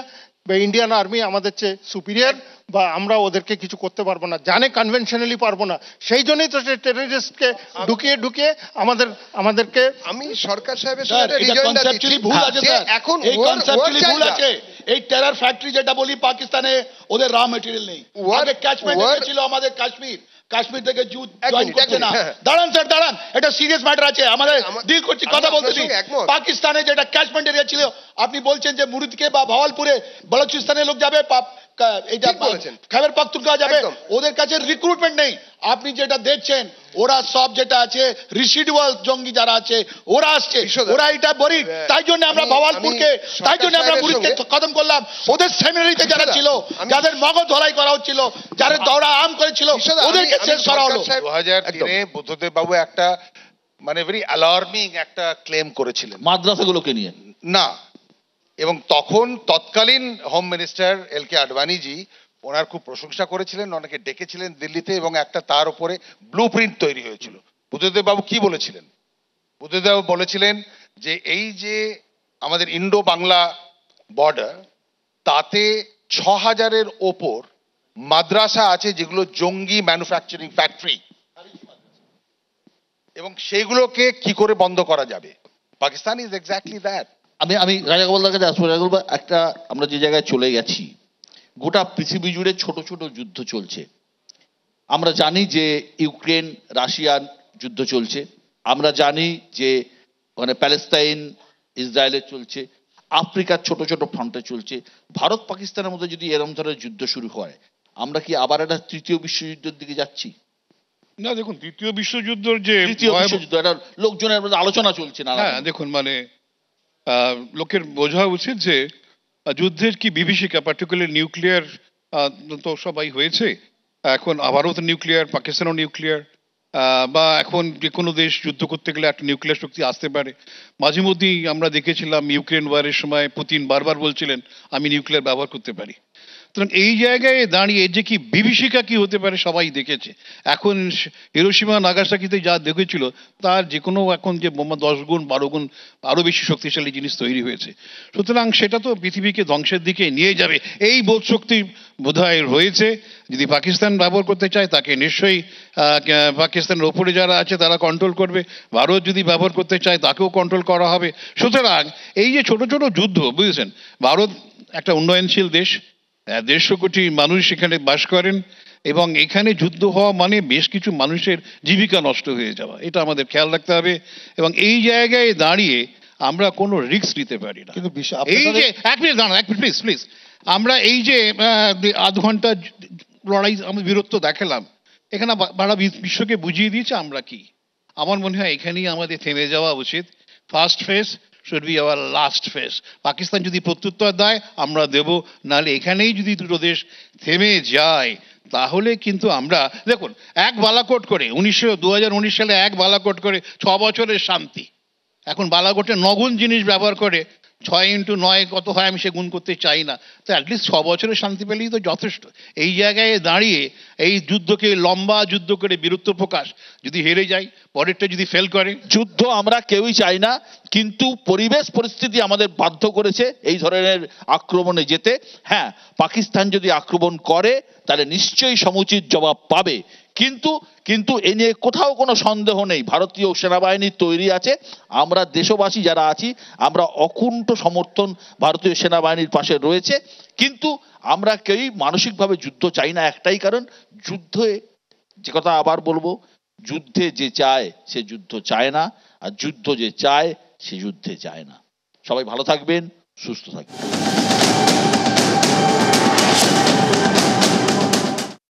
বা ইন্ডিয়ান আর্মি আমাদের চেয়ে সুপিরিয়র বা আমরা ওদেরকে কিছু করতে পারবো না, জানে কনভেনশনালি পারবো না। সেই জন্যই তো টেররিস্টকে ঢুকিয়ে আমাদেরকে আমি সরকার সাহেবের ভুল আছে এখন, ভুল আছে। এই টেরর ফ্যাক্টরি যেটা বলি, পাকিস্তানে ওদের র মেটেরিয়াল নেই। ক্যাচমেন্ট ছিল আমাদের কাশ্মীর থেকে জয়েন করছে না। দাঁড়ান স্যার, দাঁড়ান, এটা সিরিয়াস ম্যাটার আছে, আমাদের ডিল করছি, কথা বলতেছি। পাকিস্তানে যেটা ক্যাচমেন্ট এরিয়া ছিল, আপনি বলছেন যে মুরিদকে বা ভাওয়ালপুরে বালুচিস্তানের লোক যাবে, খাইবার পাখতুনখোয়া যাবে, ওদের কাছে রিক্রুটমেন্ট নেই। আপনি যেটা দেখছেন, ওরা সব যেটা আছে রিসিডুয়াল জঙ্গি যারা আছে ওরা আসছে, ওরা এটা বলি, তাই জন্য আমরা ভাওয়ালপুরকে, তাই জন্য আমরা মুরিদকে খতম করলাম। ওদের সেমিনারিতে যারা ছিল, যাদের মগজ ধলাই করা হচ্ছিল, যাদের দৌড়া আম করেছিল, ওদেরকে শেষ করা হলো। 2003-এ বুদ্ধদেব বাবু একটা মানে ভেরি অ্যালার্মিং একটা ক্লেম করেছিলেন মাদ্রাসাগুলোকে নিয়ে। না, এবং তখন তৎকালীন হোম মিনিস্টার এল.কে. আডবাণীজি ওনার খুব প্রশংসা করেছিলেন, অনেকে ডেকেছিলেন দিল্লিতে, এবং একটা তার উপরে ব্লুপ্রিন্ট তৈরি হয়েছিল। বুদ্ধদেব বাবু কি বলেছিলেন? বুদ্ধদেব বাবু বলেছিলেন যে এই যে আমাদের ইন্ডো বাংলা বর্ডার, তাতে 6000-এর ওপর মাদ্রাসা আছে যেগুলো জঙ্গি ম্যানুফ্যাকচারিং ফ্যাক্টরি, এবং সেগুলোকে কি করে বন্ধ করা যাবে। Pakistan is exactly that. আমি রাজা গোপালদার কাছে আসবো। রাজা গোপাল, একটা আমরা যে জায়গায় চলে গেছি, গোটা পৃথিবী জুড়ে ছোট ছোট যুদ্ধ চলছে। আমরা জানি যে ইউক্রেন রাশিয়ার যুদ্ধ চলছে, আমরা জানি যে মানে প্যালেস্তাইন ইসরায়েলের চলছে, আফ্রিকার ছোট ছোট ফ্রন্টে চলছে। ভারত পাকিস্তানের মধ্যে যদি এরকম ধরনের যুদ্ধ শুরু হয়, আমরা কি আবার একটা তৃতীয় বিশ্বযুদ্ধের দিকে যাচ্ছি? না, দেখুন, তৃতীয় বিশ্বযুদ্ধের যে একটা লোকজনের মধ্যে আলোচনা চলছে না। হ্যাঁ, দেখুন, মানে লোকের বোঝা উচিত যে যুদ্ধের কি বিভীষিকা, পার্টিকুলার নিউক্লিয়ার তো সবাই হয়েছে, এখন আবারও তো নিউক্লিয়ার, পাকিস্তানও নিউক্লিয়ার, বা এখন যে কোনো দেশ যুদ্ধ করতে গেলে একটা নিউক্লিয়ার শক্তি আসতে পারে। মাঝে মধ্যেই আমরা দেখেছিলাম ইউক্রেন ওয়ারের সময় পুতিন বারবার বলছিলেন আমি নিউক্লিয়ার ব্যবহার করতে পারি। সুতরাং এই জায়গায় দাঁড়িয়ে যে কি বিভীষিকা কি হতে পারে সবাই দেখেছে। এখন হিরোশিমা নাগাসাকিতে যা দেখেছিল তার যে কোনো এখন যে বোমা 10 গুণ 12 গুণ আরো বেশি শক্তিশালী জিনিস তৈরি হয়েছে। সুতরাং সেটা তো পৃথিবীকে ধ্বংসের দিকে নিয়ে যাবে, এই বোধ শক্তি বোধহয় রয়েছে। যদি পাকিস্তান ব্যবহার করতে চায় তাকে নিশ্চয়ই পাকিস্তানের ওপরে যারা আছে তারা কন্ট্রোল করবে, ভারত যদি ব্যবহার করতে চায় তাকেও কন্ট্রোল করা হবে। সুতরাং এই যে ছোট ছোট যুদ্ধ, বুঝেছেন, ভারত একটা উন্নয়নশীল দেশ, 150 কোটি মানুষ এখানে বাস করেন, এবং এখানে যুদ্ধ হওয়া মানে বেশ কিছু মানুষের জীবিকা নষ্ট হয়ে যাওয়া, এটা আমাদের খেয়াল রাখতে হবে। এবং এই জায়গায় দাঁড়িয়ে আমরা কোনো রিস্ক নিতে পারি না। এই যে এক মিনিট দাঁড়ান, এক মিনিট প্লিজ প্লিজ, আমরা এই যে আধ ঘন্টা লড়াই আমরা বীরত্ব দেখালাম, এখানে সারা বিশ্বকে বুঝিয়ে দিয়েছে আমরা কি। আমার মনে হয় এখানেই আমাদের থেমে যাওয়া উচিত। First phase should be our last phase. Pakistan যদি প্রত্যুত্তর দেয় আমরা দেব, নাহলে এখানেই যদি দুটো দেশ থেমে যায় তাহলে কিন্তু আমরা, দেখুন, এক বালাকোট করে 2019 সালে এক বালাকোট করে 6 বছরের শান্তি, এখন বালাকোটে 9 গুণ জিনিস ব্যবহার করে 6x9 কত হয় আমি সে গুণ করতে চাই না, তো অ্যাটলিস্ট 6 বছরের শান্তি পেলেই তো যথেষ্ট। এই জায়গায় দাঁড়িয়ে এই যুদ্ধকে লম্বা যুদ্ধ করে বীরত্ব প্রকাশ, যদি হেরে যায়, পরেরটা যদি ফেল করে। যুদ্ধ আমরা কেউই চাই না, কিন্তু পরিবেশ পরিস্থিতি আমাদের বাধ্য করেছে এই ধরনের আক্রমণে যেতে। হ্যাঁ, পাকিস্তান যদি আক্রমণ করে তাহলে নিশ্চয়ই সমুচিত জবাব পাবে, কিন্তু কিন্তু এ নিয়ে কোথাও কোনো সন্দেহ নেই ভারতীয় সেনাবাহিনী তৈরি আছে। আমরা দেশবাসী যারা আছি আমরা অকুণ্ঠ সমর্থন ভারতীয় সেনাবাহিনীর পাশে রয়েছে, কিন্তু আমরা কেউই মানসিকভাবে যুদ্ধ চাই না। একটাই কারণ, যুদ্ধে যে কথা আবার বলবো, যুদ্ধে যে চায় সে যুদ্ধ চায় না, আর যুদ্ধ যে চায় সে যুদ্ধে চায় না। সবাই ভালো থাকবেন, সুস্থ থাকবেন।